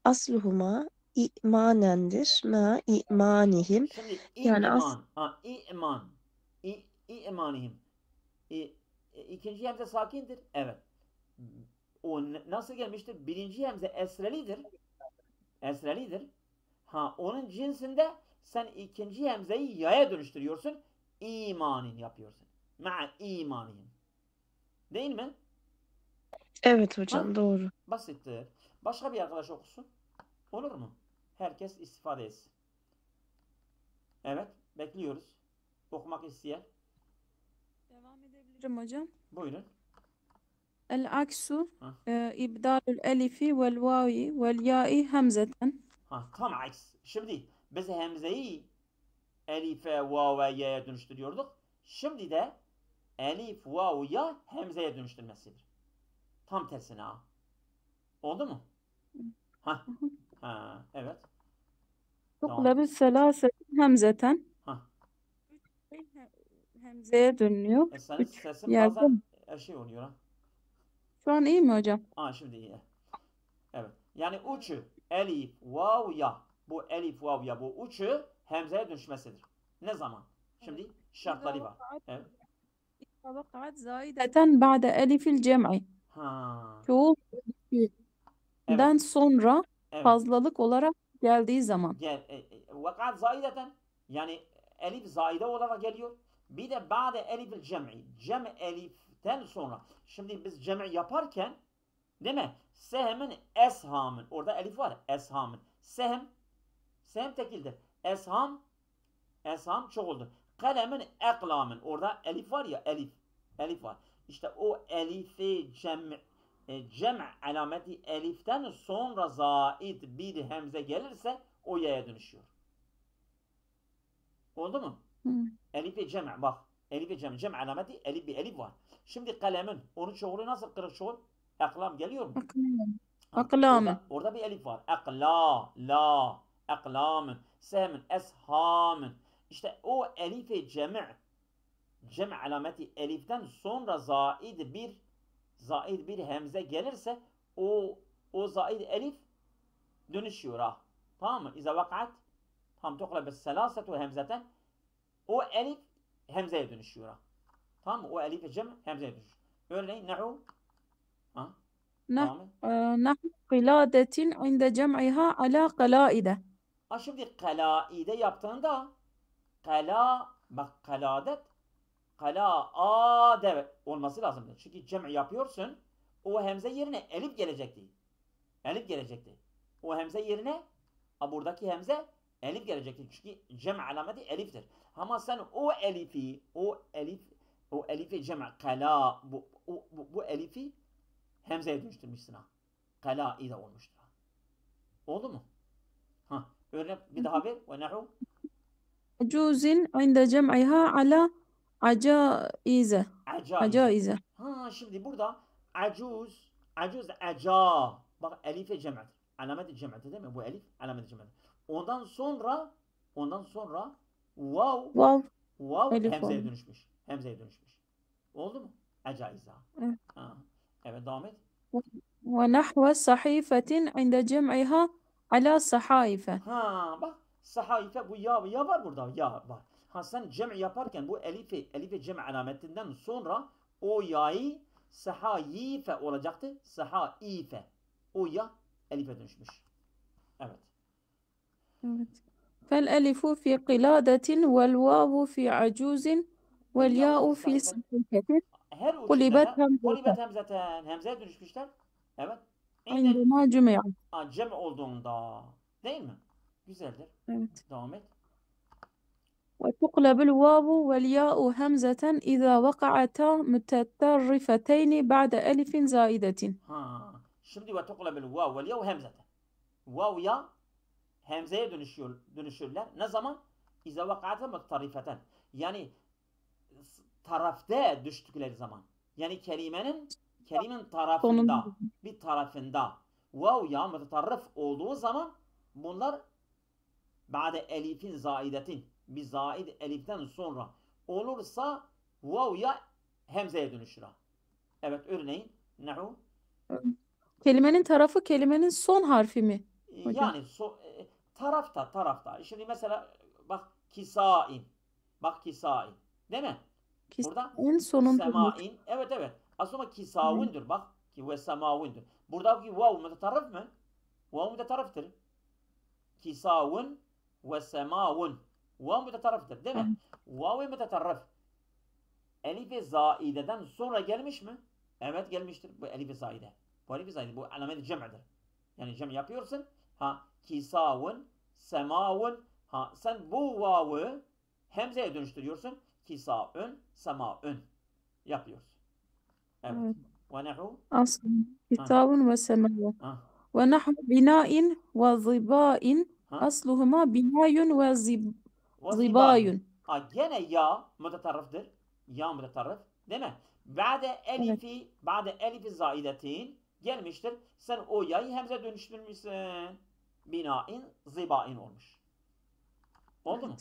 Speaker 5: Asluhuma imanendir. Ma imanihim.
Speaker 1: Şimdi
Speaker 5: Yani
Speaker 1: imanihim. İkinci hemze sakindir. Evet. O nasıl gelmiştir? Birinci hemze esrelidir. Onun cinsinde sen ikinci hemzeyi ya'ya dönüştürüyorsun. İmanin yapıyorsun. Ma imanihim. Değil mi?
Speaker 5: evet hocam doğru.
Speaker 1: Basittir. Başka bir arkadaş okusun. Olur mu? Herkes istifade etsin. Evet. Bekliyoruz. Okumak isteyen.
Speaker 6: Devam edebilirim hocam.
Speaker 1: Buyurun.
Speaker 6: El-aksu ibdalul elifi vel vavi vel ya'i hemzeten.
Speaker 1: Tam aks. Şimdi biz hemzeyi elife, vav ve ya'ya dönüştürüyorduk. Şimdi de elif, vav, ya hemzeye dönüştürmesidir. Tam tersine ha. Oldu mu? Evet.
Speaker 6: Tuklebi selasetin hemzeten. Hemzeye dönüyor.
Speaker 1: Sesim bazen şey oluyor ha.
Speaker 6: Şu an iyi mi hocam?
Speaker 1: Şimdi iyi. Evet. Yani uçu elif, vav, ya. Bu elif, vav, ya bu uçu hemzeye dönüşmesidir. Ne zaman? Şimdi şartları var. Evet.
Speaker 6: Vakat zaideten ba'de elifil cem'i. Çoğul den sonra fazlalık olarak geldiği zaman.
Speaker 1: Vakat zaideten yani elif zaide olarak geliyor. Bir de ba'de elifil cem'i. Cem eliften sonra. Şimdi biz cem'i yaparken değil mi? Sehmin eshamın. Orada elif var. Eshamın. Sehem tekildir. Esham çok oldu. Kalemin eklamın. Orada elif var ya elif. Elif var. İşte o elifi cem alameti eliften sonra zaid bir hemze gelirse o ya'ya dönüşüyor. Oldu mu? Elifi cem bak. Elifi cem alameti elif bir elif var. Şimdi kalemin onun çoğulu nasıl kırık çoğul? Eklam geliyor mu?
Speaker 6: Aklamın.
Speaker 1: Orada bir elif var. La, eklamın, sehmin, eshamın. İşte o elife cem alameti eliften sonra zaid bir hemze gelirse o zaid elif dönüşüyor ha. Tamam mı? İza vakat tam tuklebe selasetu hemzeten o elif hemzeye dönüşüyor ha. Tamam mı? O elife cem hemzeye dönüşüyor. Örneğin ne'u
Speaker 6: Nahnu kıladetin inde cem'iha ala kalaide.
Speaker 1: Şimdi kalaide yaptığında bak kaladet kalaade olması lazım. Çünkü cem yapıyorsun. O hemze yerine elif gelecekti. O hemze yerine buradaki hemze elif gelecekti. Çünkü cem alameti eliftir. Ama sen o elifi cem kala bu elifi hemzeye dönüştürmüşsün ha. Kalaide olmuştur. Oldu mu? Örnek bir daha ver. Ve nehu
Speaker 6: Cuzin inde cem'iha ala Acaize.
Speaker 1: Acaize.
Speaker 6: Acaize.
Speaker 1: Ha, şimdi burada acuz, aca. Bak elife cem'dir. Alamet-i cem'dir değil mi? Bu elif alamet-i cem'dir. Ondan sonra vav
Speaker 6: Vav.
Speaker 1: hemzeye
Speaker 6: Elif vav.
Speaker 1: dönüşmüş. Hemzeye dönüşmüş. Oldu mu? Acaize.
Speaker 6: Evet.
Speaker 1: Ha. Evet, devam et.
Speaker 6: ونحو صحيفة عند جمعها على صحائف.
Speaker 1: Ha, bak sahaife, bu ya var burada, ya var. Ha, sen cem yaparken bu elife cem alametinden sonra o yayı sahaife olacaktı. Sahaife. O ya elife dönüşmüş. Evet.
Speaker 6: Evet. فالألف في قلادة والواو في عجوز والياء في صحيفة
Speaker 1: Her o
Speaker 6: قلبت
Speaker 1: cümlede kulibet
Speaker 6: همزة
Speaker 1: hemzeten, hemzeye dönüşmüşler. Evet.
Speaker 6: عندما جمع.
Speaker 1: Cem olduğunda. Değil mi? Güzeldir.
Speaker 6: Evet.
Speaker 1: Devam et.
Speaker 6: وتقلب الواو والياء همزة إذا وقعتا متطرفتين بعد ألف زائدة.
Speaker 1: Ha. Şimdi ve tuqlabil vav vel yav hemzeten. Vav ya hemzeye dönüşürler. Ne zaman? İza vakate muttarifeten. Yani tarafta düştükleri zaman. Yani kelimenin tarafında, bir tarafında vav ya mutarrif olduğu zaman bunlar ba'de elifin zaidetin, bir zaid eliften sonra olursa vav ya hemzeye dönüşür. Evet, örneğin nahu.
Speaker 6: Kelimenin tarafı kelimenin son harfi mi hocam?
Speaker 1: Yani tarafta. Şimdi mesela bak kisain. Bak kisain. Değil mi? Burada
Speaker 6: En sonunda.
Speaker 1: semain. Evet. Aslında kisavundur. Bak ki ve semavundur. Buradaki vav mutetarrif mi? Vav mutetarriftir. Kisavun ve semavun. Vav mutetarriftir. Değil mi? Vav mutetarrif. Elif-i zaideden sonra gelmiş mi? Evet, gelmiştir. Bu elif-i zaide. Bu elif-i zaide. Bu alamet-i cem'dir. Yani cem yapıyorsun. Ha, kisavun, semavun. Ha, sen bu vav'ı hemzeye dönüştürüyorsun. Kisaun, semaun yapıyorsun. Evet. Ve nehu?
Speaker 6: Aslın kitabun ve semavun. Ve nahu bina'in ve ziba'in. Asluhuma binayun ve zibayun.
Speaker 1: Ha, gene ya mutetarriftir. Ya mutetarrif. Değil mi? Ba'de elifi zaidetin gelmiştir. Sen o yayı hemze dönüştürmüşsün. Binain, zibain olmuş. Oldu mu?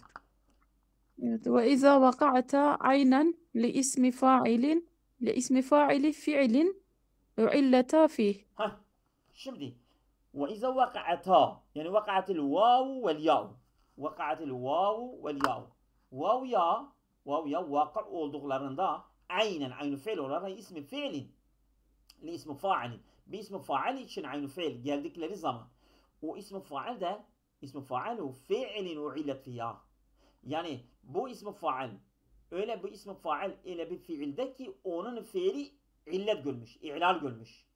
Speaker 6: Evet. Ve izâ vaka'ta aynen li ismi fa'ili fi'lin u'illeta fih.
Speaker 1: Şimdi ve izâ vaka'ta, yani vaka'atil vavu vel yav. Vaka'atil vavu vel yav. Vav ya vaka olduklarında aynen aynı fiil olarak ismi fiilin li ismi fa'ilin. Bir ismi fa'il için aynı fiil geldikleri zaman o ismi fa'il de ismi fa'il fiilin u'illet fiyah. Yani bu ismi fa'il öyle bu ismi fa'il ile bir fiilde ki onun fiili illet görmüş, i'lal görmüş.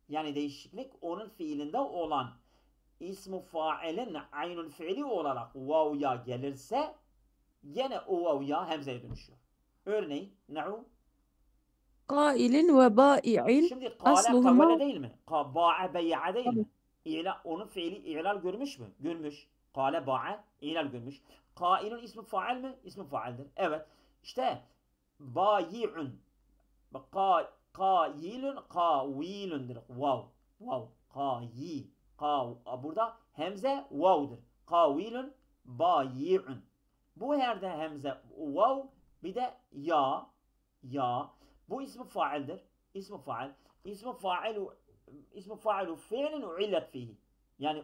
Speaker 1: Yani değişiklik onun fiilinde olan ismi fa'ilin aynul fiili olarak vav ya gelirse gene o vav ya hemzeye dönüşüyor. Örneğin ne'u?
Speaker 6: Kailin ve bâi'in.
Speaker 1: Şimdi kâle kavvele değil mi? Bâ'e bey'a değil mi? Onun fiili i'lal görmüş mü? Görmüş. Kâle bâ'e i'lal görmüş. Kailun ismi fa'il mi? İsmi fa'ildir. Evet. İşte bâyi'un. Kailun kavilundur. Vav. Kayi. Burada hemze vav'dır. Kavilun bâyi'un. Bu yerde hemze vav, bir de ya. Bu ismi fa'ildir. İsmi fa'il. İsmi fa'ilu fiilin u'illet fihi. Yani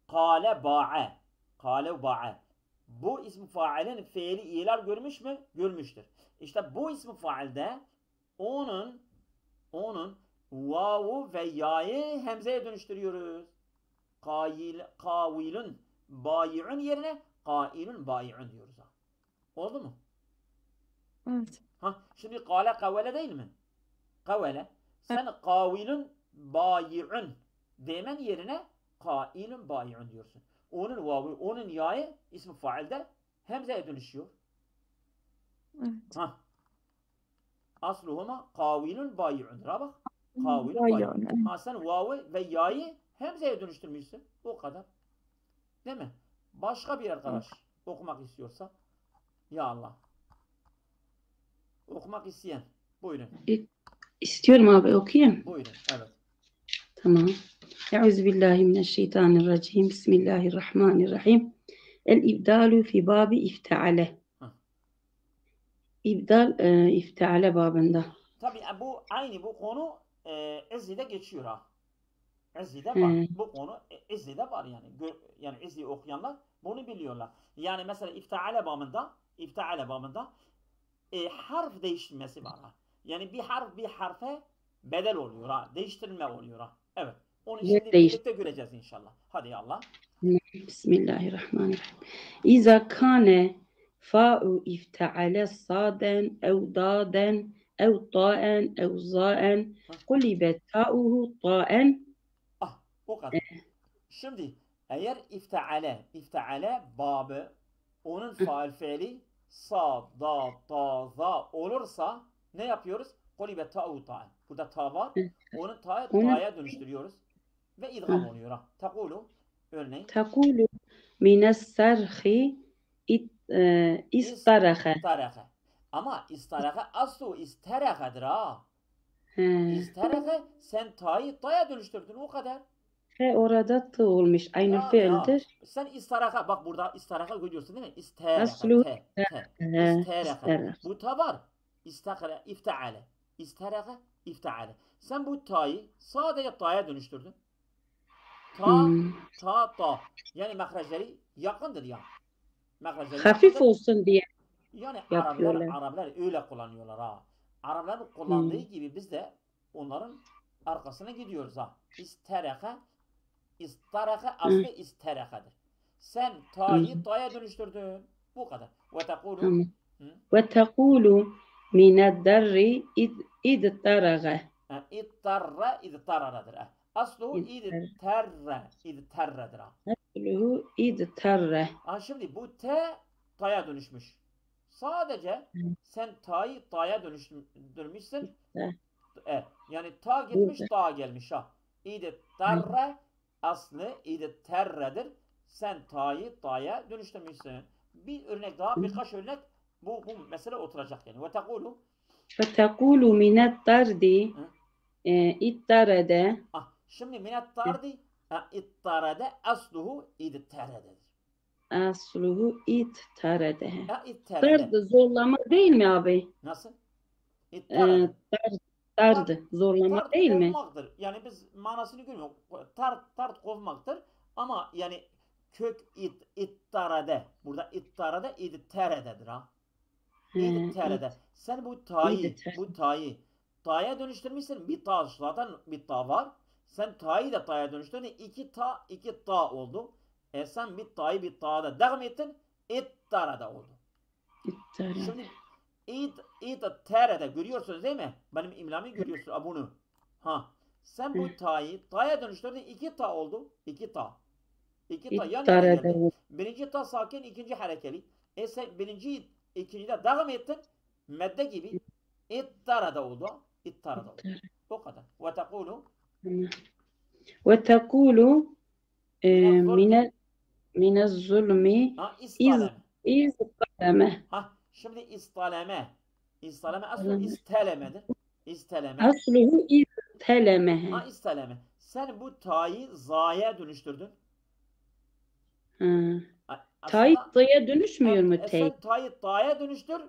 Speaker 1: kâle bâ'e. Bu ismi fa'ilin fiili ilal görmüş mü? Görmüştür. İşte bu ismi fa'ilde onun vavu ve ya'yı hemzeye dönüştürüyoruz. Kavilun bâyi'un yerine kailun bâyi'un diyoruz. Oldu mu?
Speaker 6: Evet.
Speaker 1: Şimdi kâle kavvele değil mi? Kavvele. Sen kavilun bâyi'un demen yerine kailun bâyi'un diyorsun. Onun vavu, onun ya'yı ismi failde hemzeye dönüşüyor.
Speaker 6: Evet.
Speaker 1: Asluhuma kavilun bâyi'un. Bak. Kavilun bâyi'un. Sen vavu ve ya'yı hemzeye dönüştürmüşsün. O kadar. Değil mi? Başka bir arkadaş okumak istiyorsa. Ya Allah. okumak isteyen. Buyurun.
Speaker 4: İstiyorum abi, okuyayım.
Speaker 1: Buyurun. Evet.
Speaker 4: Tamam. Euzubillahimineşşeytanirracim. Bismillahirrahmanirrahim. El ibdalu fi babi ifteale. İbdal ifteale babında.
Speaker 1: Tabii bu aynı bu konu İzzi'de geçiyor ha. İzzi'de var. Bu konu İzzi'de var yani. Yani İzzi okuyanlar bunu biliyorlar. Yani mesela ifteale babında harf değiştirmesi var ha. Yani bir harf bir harfe bedel oluyor ha. Değiştirme oluyor ha. Evet. Onu şimdi birlikte göreceğiz inşallah. Hadi ya Allah.
Speaker 4: Bismillahirrahmanirrahim. İza kane fa'u ifteale saden ev daden ev ta'en ev za'en kulibet ta'uhu ta'en.
Speaker 1: O kadar. Şimdi eğer ifteale babı onun fail fiili sa, da, ta, za olursa ne yapıyoruz? Kulibet ta'u ta'en. Burada ta var. Onun ta'ya dönüştürüyoruz. Ve idgam oluyor ha. Tekulu örneğin.
Speaker 4: Tekulu mines serhi istaraha.
Speaker 1: Ama istaraha aslu istarahadır ha. İstaraha sen ta'ya dönüştürdün o kadar.
Speaker 4: Orada tı olmuş. Aynı fiildir.
Speaker 1: Sen istaraha bak burada istaraha görüyorsun değil mi? İstaraha.
Speaker 4: Aslu
Speaker 1: İstaraha. Bu ta var. İfteale. İstaraha ifteale. Sen bu ta'yı sadece ta'ya dönüştürdün. Ta. Yani mahreçleri yakındır ya. Mahreçleri
Speaker 4: hafif
Speaker 1: yakındır.
Speaker 4: olsun diye.
Speaker 1: Yani
Speaker 4: yapıyorlar.
Speaker 1: Araplar öyle kullanıyorlar ha. Arapların kullandığı gibi biz de onların arkasına gidiyoruz ha. İstaraha aslı isterakadır. Sen ta'ya dönüştürdün. Bu kadar.
Speaker 4: Ve tekulu minedderri idtaraga.
Speaker 1: İdtarradır. Aslu idtarradır.
Speaker 4: Asluhu idtarra.
Speaker 1: Şimdi bu ta'ya dönüşmüş. Sadece sen ta'ya dönüşmüşsün. Yani ta gitmiş, ta gelmiş ha. İdtarra aslı idtarradır. Sen ta'ya dönüştürmüşsün. Bir örnek daha, birkaç örnek bu mesele oturacak yani. Ve
Speaker 4: tekulu mineddardi idtarade.
Speaker 1: Şimdi mineddardi idtarade asluhu idtarradır.
Speaker 4: Asluhu idtarade. Dardı zorlama değil mi abi?
Speaker 1: Nasıl?
Speaker 4: Dardı zorlama değil mi?
Speaker 1: Kovmaktır. Yani biz manasını görmüyoruz. Tart kovmaktır. Ama yani kök ittarade. Burada ittarade idterededir ha. İdterede. Sen bu ta'yı ta'ya dönüştürmüşsün. Bir ta zaten bir ta var. Sen ta'yı da ta'ya dönüştürdün. İki ta oldu. Sen bir ta'yı bir ta'da devam ettin. İttarede oldu. Şimdi İdterede görüyorsunuz değil mi? Benim imlamı görüyorsunuz bunu. Sen bu ta'ya dönüştürdün. İki ta oldu. İki ta yan yana geldi. Birinci ta sakin, ikinci harekeli. Sen ikincide devam ettin. Medde gibi ittarada oldu. O kadar.
Speaker 4: Ve tekulu mine zulmi istaleme.
Speaker 1: Şimdi istaleme aslı istelemedir.
Speaker 4: Asluhu isteleme.
Speaker 1: İsteleme. Sen bu ta'yı za'ya dönüştürdün.
Speaker 4: Ta'yı ta'ya dönüşmüyor mu tey?
Speaker 1: Sen ta'yı ta'ya dönüştür.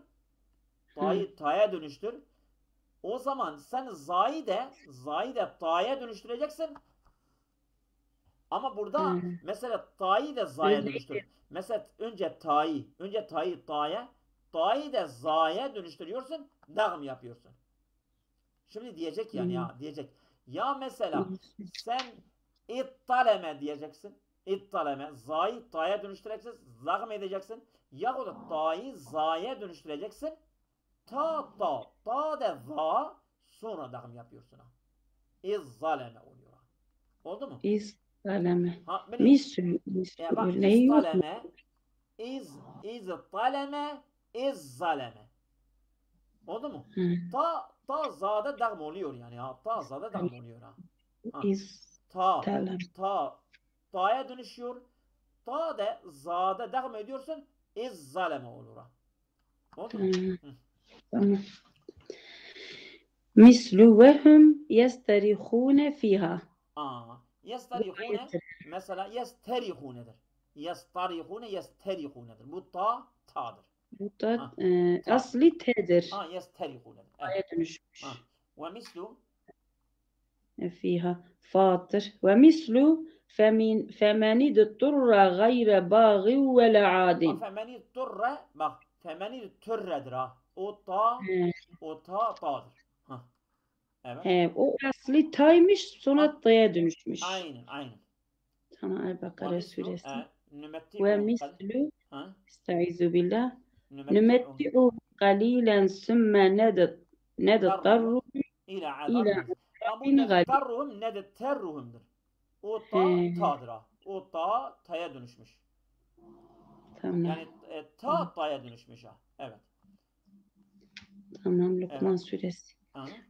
Speaker 1: Ta'ya dönüştür. O zaman sen za'yı da ta'ya dönüştüreceksin. Ama burada mesela ta'yı da za'ya dönüştür. Mesela önce ta'yı ta'yı da za'ya dönüştürüyorsun. Devam yapıyorsun. Şimdi diyecek yani diyecek. Ya mesela sen ittaleme diyeceksin. İttaleme. Za'yı ta'ya dönüştüreceksin. Devam edeceksin. Ya o da ta'yı za'ya dönüştüreceksin. Ta da za sonra devam yapıyorsun. İzzaleme oluyor. Oldu mu?
Speaker 4: İzzaleme.
Speaker 1: Örneği İzzaleme İzzaleme. Oldu mu? Ta za'da devam oluyor yani. Ta za'da devam oluyor. Ta'ya dönüşüyor. Ta da za'da devam ediyorsun. İzzaleme olur. Oldu mu?
Speaker 4: Tamam. Mislu ve hum yesterihune fiha.
Speaker 1: Yesterihune mesela yesterihunedir. Yesterihunedir. Bu ta'dır.
Speaker 4: Bu da
Speaker 1: ta.
Speaker 4: asli te'dir.
Speaker 1: Yesterihunedir.
Speaker 4: Ta'ya dönüşmüş.
Speaker 1: Ve mislu
Speaker 4: fiha fa'tır. Ve mislu femeni durra gayre baği ve la'adin.
Speaker 1: Femeni turre bak femeni türredir ha. O ta'dır. Evet.
Speaker 4: O asli ta'ymış sonra ta'ya dönüşmüş.
Speaker 1: Aynen.
Speaker 4: Tamam El-Bakara suresi.
Speaker 1: Nümetti'u
Speaker 4: Ve mislu estaizu billah nümetti'u galilen sümme nedattarru
Speaker 1: ila
Speaker 4: ila
Speaker 1: bu nedattarruhum nedattarruhumdur. O ta'dır ha. O ta'ya dönüşmüş.
Speaker 4: Tamam.
Speaker 1: Yani ta'ya dönüşmüş ha. Evet.
Speaker 4: Tamam Lokman suresi.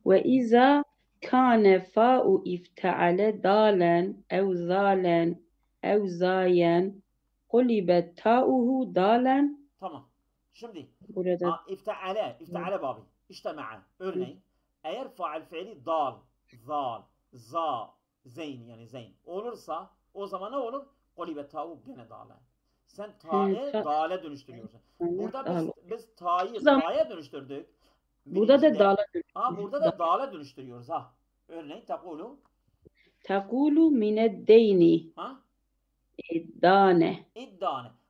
Speaker 4: Ve iza kâne fa'u ifteale dalen ev zalen ev zayen kulibet ta'uhu dalen.
Speaker 1: Tamam. Şimdi
Speaker 4: burada
Speaker 1: ifteale babi. İşte ma'a. Örneğin eğer faal fiili dal, zal, za, zeyn yani zeyn olursa o zaman ne olur? Kulibet ta'u gene dalen. Sen ta'yı dale dönüştürüyorsun. Burada biz ta'ya dönüştürdük.
Speaker 4: Burada da dala
Speaker 1: burada da dala dönüştürüyoruz ha. Örneğin
Speaker 4: takulu mineddeyni. İddane.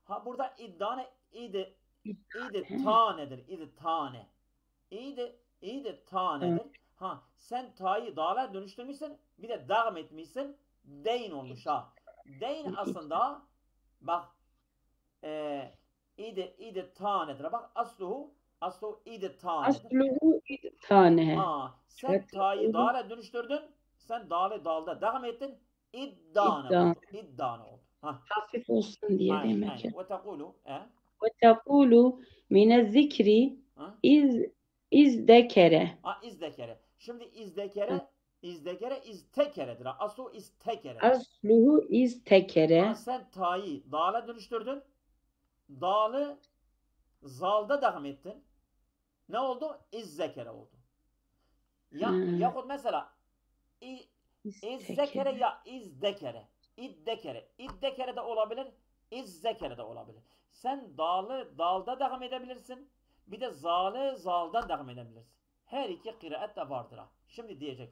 Speaker 1: Ha burada iddane idi tanedir. İdi tanedir. Ha sen ta'yı dala dönüştürmüşsün. Bir de devam etmişsin. Deyn olmuş ha. Deyn aslında bak idi tanedir. Bak asluhu idi tanedir.
Speaker 4: Asluhu idi tane.
Speaker 1: Sen ta'yı dala dönüştürdün. Sen dalda devam ettin. İddane oldu.
Speaker 4: Hafif olsun diye demek.
Speaker 1: Ve
Speaker 4: tekulu mine zikri izdekere.
Speaker 1: Şimdi izdekere iztekeredir. Aslu iztekere.
Speaker 4: Asluhu iztekere.
Speaker 1: Sen ta'yı dala dönüştürdün. Dalı zalda devam ettin. Ne oldu? İzzekere oldu. Yahut mesela İzzekere ya izdekere. İddekere de olabilir. İzzekere de olabilir. Sen dalda devam edebilirsin. Bir de zalda devam edebilirsin. Her iki kıraat da vardır. Şimdi diyecek.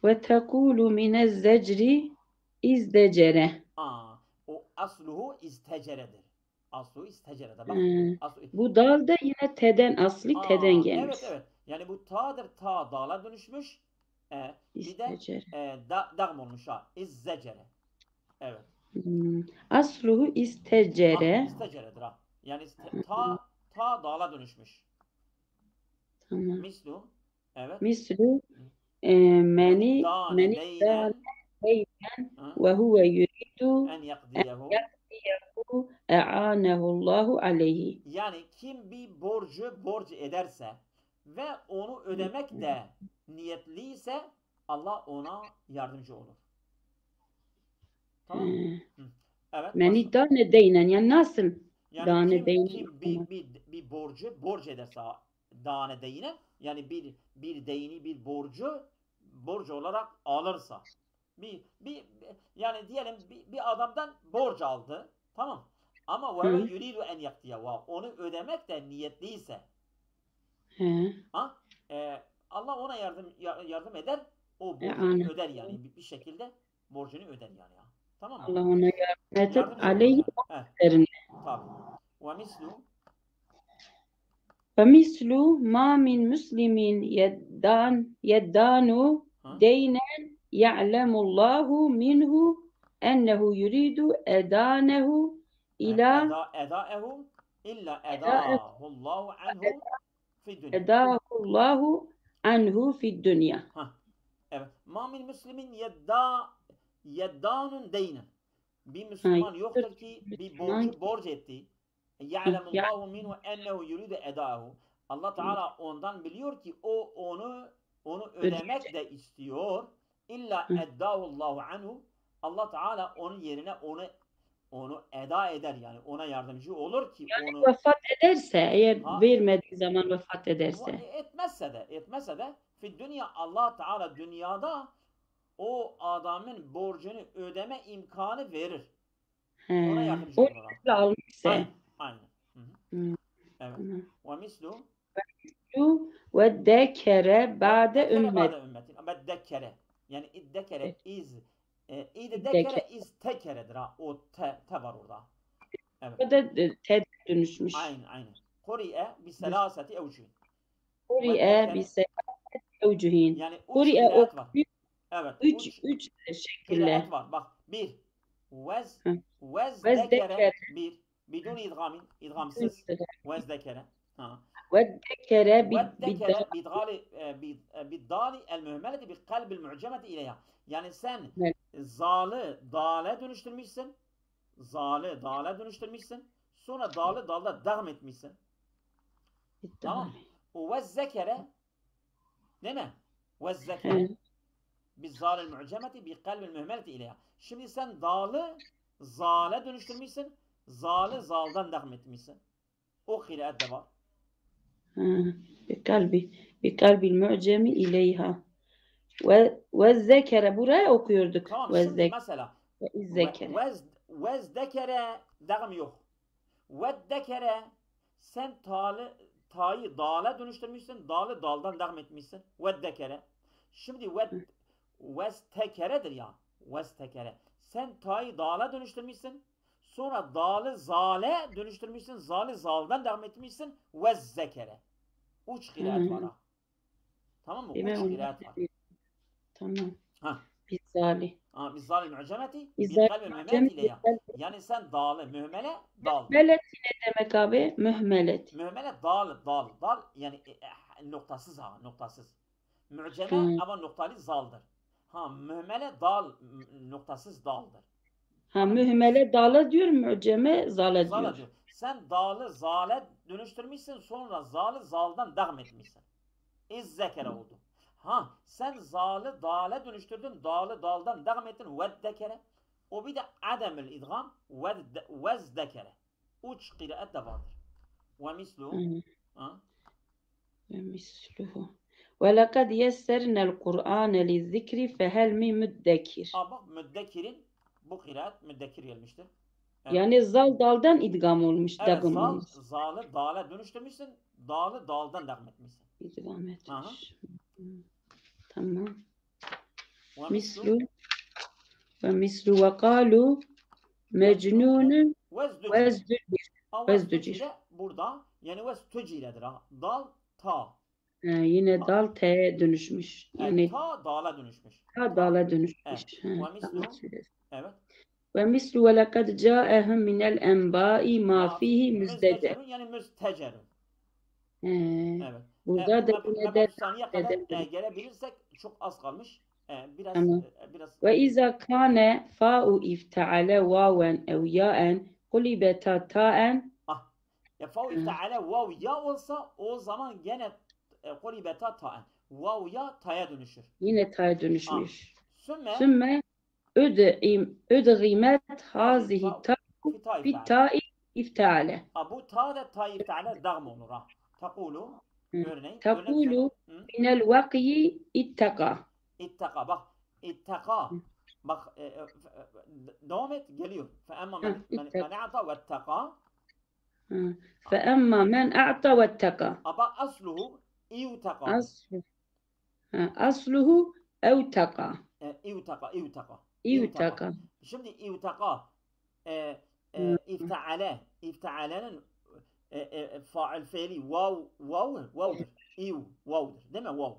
Speaker 1: Ve
Speaker 4: tekulu mine zecri izdecere.
Speaker 1: O asluhu isteceredir. Aslu isteceredir. Bak.
Speaker 4: Bu dalda yine asli teden gelmiş.
Speaker 1: Evet. Yani bu ta'dır. Ta dala dönüşmüş. Bir de dağım olmuş ha. İzzecere. Evet.
Speaker 4: Asluhu istecere.
Speaker 1: İsteceredir ha. Yani ta dala dönüşmüş.
Speaker 4: Tamam.
Speaker 1: Mislu. Evet.
Speaker 4: Mislu meni deynen ve huve yuridu en yakdiyehu e'anehullahu aleyhi.
Speaker 1: Yani kim bir borç ederse ve onu ödemek de niyetliyse Allah ona yardımcı olur. Tamam mı? Evet.
Speaker 4: Meni dane deynen yani nasıl?
Speaker 1: Yani kim bir borç ederse dane deynen yani bir deyni bir borcu olarak alırsa yani diyelim bir adamdan borç aldı. Tamam. Ama ve yuridu en yakdiye onu ödemek de niyetliyse Allah ona yardım eder. O borcunu öder yani. Bir şekilde borcunu öder yani. Tamam mı?
Speaker 4: Allah ona yardım eder. Aleyhi üzerine.
Speaker 1: Tabii.
Speaker 4: Ve mislu ma min muslimin yeddanu deynen ya'lemullahu minhu ennehu yuridu edanehu ila
Speaker 1: edaehu illa edahullahu anhu fi dünya.
Speaker 4: Edahullahu anhu fi dünya.
Speaker 1: Evet. Ma min muslimin yeddanun deynen. Bir Müslüman yoktur ki bir borç etti. Ya'lemullahu minhu ennehu yuridu edahu. Allah Teala ondan biliyor ki onu ödemek de istiyor. İlla eddahullahu anhu. Allah Teala onun yerine onu eda eder yani ona yardımcı olur ki
Speaker 4: Yani
Speaker 1: onu
Speaker 4: vefat ederse eğer
Speaker 1: Ha.
Speaker 4: vermediği zaman vefat ederse.
Speaker 1: etmezse de fi dünya Allah Teala dünyada o adamın borcunu ödeme imkanı verir. Ona yardımcı
Speaker 4: O
Speaker 1: olur.
Speaker 4: misli almışsa.
Speaker 1: Aynen. Hı hı.
Speaker 4: Hı.
Speaker 1: Evet.
Speaker 4: Tamam.
Speaker 1: Ve mislu
Speaker 4: Ve dekere ba'de ümmet.
Speaker 1: Ama dekkere. Yani iddekere is
Speaker 4: İddekere.
Speaker 1: is tekeredir ha. O te var orada. Evet.
Speaker 4: O da ted dönüşmüş.
Speaker 1: Aynen. Kuri'e bi selaseti evcuhin.
Speaker 4: Kuri'e bi evcuhin.
Speaker 1: Yani 3
Speaker 4: Kuri'e
Speaker 1: kiraat var.
Speaker 4: okuyup
Speaker 1: Evet.
Speaker 4: 3
Speaker 1: kiraat
Speaker 4: şekilde.
Speaker 1: var. Bak 1. Vez
Speaker 4: Vezdekere.
Speaker 1: dekere 1. Bidun idgamin. İdgamsız. Vez dekere. Ha.
Speaker 4: Veddekere
Speaker 1: والذكر بالضال المهملة بقلب المعجمة إليها. Yani sen zalı dale dönüştürmüşsün. Zalı dale dönüştürmüşsün. Sonra dalı dalda devam etmişsin. Tamam. وَالذَّكَرَ değil mi? وَالذَّكَرَ بِالزَّالِ الْمُعْجَمَةِ بِقَلْبِ الْمُهْمَلَةِ إليها. Şimdi sen dalı zale dönüştürmüşsün. Zalı zaldan devam etmişsin. O kiraat da var.
Speaker 4: Bikalbil mu'cemi ileyha. Ve zekere buraya okuyorduk.
Speaker 1: Tamam
Speaker 4: Ve
Speaker 1: şimdi mesela vezdekere devam yok. Veddekere sen ta'yı dala dönüştürmüşsün. Dalı daldan devam etmişsin. Veddekere. Şimdi veztekeredir ya. Veztekere. Sen ta'yı dala dönüştürmüşsün. Sonra dalı zale dönüştürmüşsün. Zalı zaldan devam etmişsin. Vezzekere. 3 kiraat var ha. Tamam mı? 3 kiraat var.
Speaker 4: Tamam.
Speaker 1: Ha.
Speaker 4: Bizzali.
Speaker 1: Bizzali mu'cemeti bikalbi mühmelet ileyha. Yani sen dalı mühmele dal.
Speaker 4: Mühmelet ne demek abi? Mühmelet.
Speaker 1: Mühmele dal yani noktasız ha noktasız. Mu'ceme ama noktalı zaldır. Ha mühmele dal noktasız daldır.
Speaker 4: Ha mühmele dala diyor, mü'ceme zala diyor.
Speaker 1: Sen dalı zale dönüştürmüşsün sonra zalı zaldan devam etmişsin. İzzekere oldu. Ha sen zalı dale dönüştürdün, dalı daldan devam ettin veddekere. O bir de ademül idgam vezdekere. 3 kiraat da vardır. Ve mislu
Speaker 4: ve misluhu. Ve lekad yessernel Kur'ane lizzikri fehel mi müddekir.
Speaker 1: Bak müddekirin bu kiraat müddekir gelmiştir.
Speaker 4: Evet. Yani zal daldan idgam olmuş.
Speaker 1: Evet zalı dale dönüştürmüşsün, dalı daldan devam etmişsin.
Speaker 4: İdgam etmiş. Tamam. Mislu ve kalu mecnunun vezdücir.
Speaker 1: Burada yani vezdüciredir ha. Dal ta.
Speaker 4: Yine dal t'ye dönüşmüş. Yani
Speaker 1: ta dala dönüşmüş.
Speaker 4: Ta dala dönüşmüş.
Speaker 1: Evet.
Speaker 4: Ve mislu ve lekad câehum minel enbâi ma fihi müzdecer.
Speaker 1: Yani müstecerun.
Speaker 4: Evet. Burada da yine
Speaker 1: de gelebilirsek çok az kalmış. Biraz.
Speaker 4: Ve izâ kâne fâ'u ifteale vaven ev yâen kulibeta ta'en.
Speaker 1: Ya fâ'u ifteale vav ya olsa o zaman gene kulibeta ta'en. Vav ya ta'ya dönüşür.
Speaker 4: Yine ta'ya dönüşmüş. Sümme ödgimet hazihi ta'u fi ta'i ifteale.
Speaker 1: Bu ta da ta'i ifteale dağım olur ha. Takulu örneğin.
Speaker 4: Takulu minel vakyi ittaka.
Speaker 1: İttaka bak. İttaka. Bak devam et geliyor. فَأَمَّا مَنْ اَعْطَى وَاتَّقَى
Speaker 4: فَأَمَّا مَنْ اَعْطَى وَاتَّقَى.
Speaker 1: Ama asluhu اِوْتَقَى.
Speaker 4: Asluhu اَوْتَقَى.
Speaker 1: اِوْتَقَى. Şimdi اِوْتَقَى İfteale'nin fail fiili vav'dır. Vav'dır. Değil mi? Vav.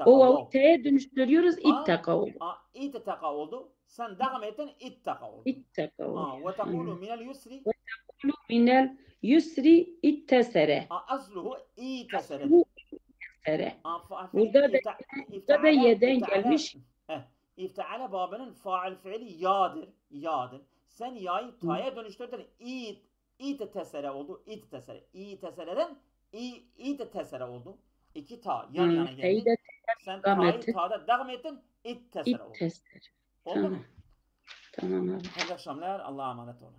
Speaker 4: O vav t'ye dönüştürüyoruz. İttaka oldu.
Speaker 1: İttaka oldu. Sen devam ettin ittaka oldu.
Speaker 4: İttaka oldu.
Speaker 1: Ve tekulu minel yusri.
Speaker 4: Ve tekulu minel yusri ittesere.
Speaker 1: Asluhu ittesere.
Speaker 4: Burada da yeden gelmiş.
Speaker 1: İfteale babının fail fiili ya'dır. Sen ya'yı ta'ya dönüştürdün. İttesere oldu. İttesere'den İttesere oldu. 2 ta yan yana geldi. Sen ta'yı ta'da devam ettin. İttesere oldu. Oldu mu?
Speaker 4: Tamam abi.
Speaker 1: Hayırlı akşamlar. Allah'a emanet olun.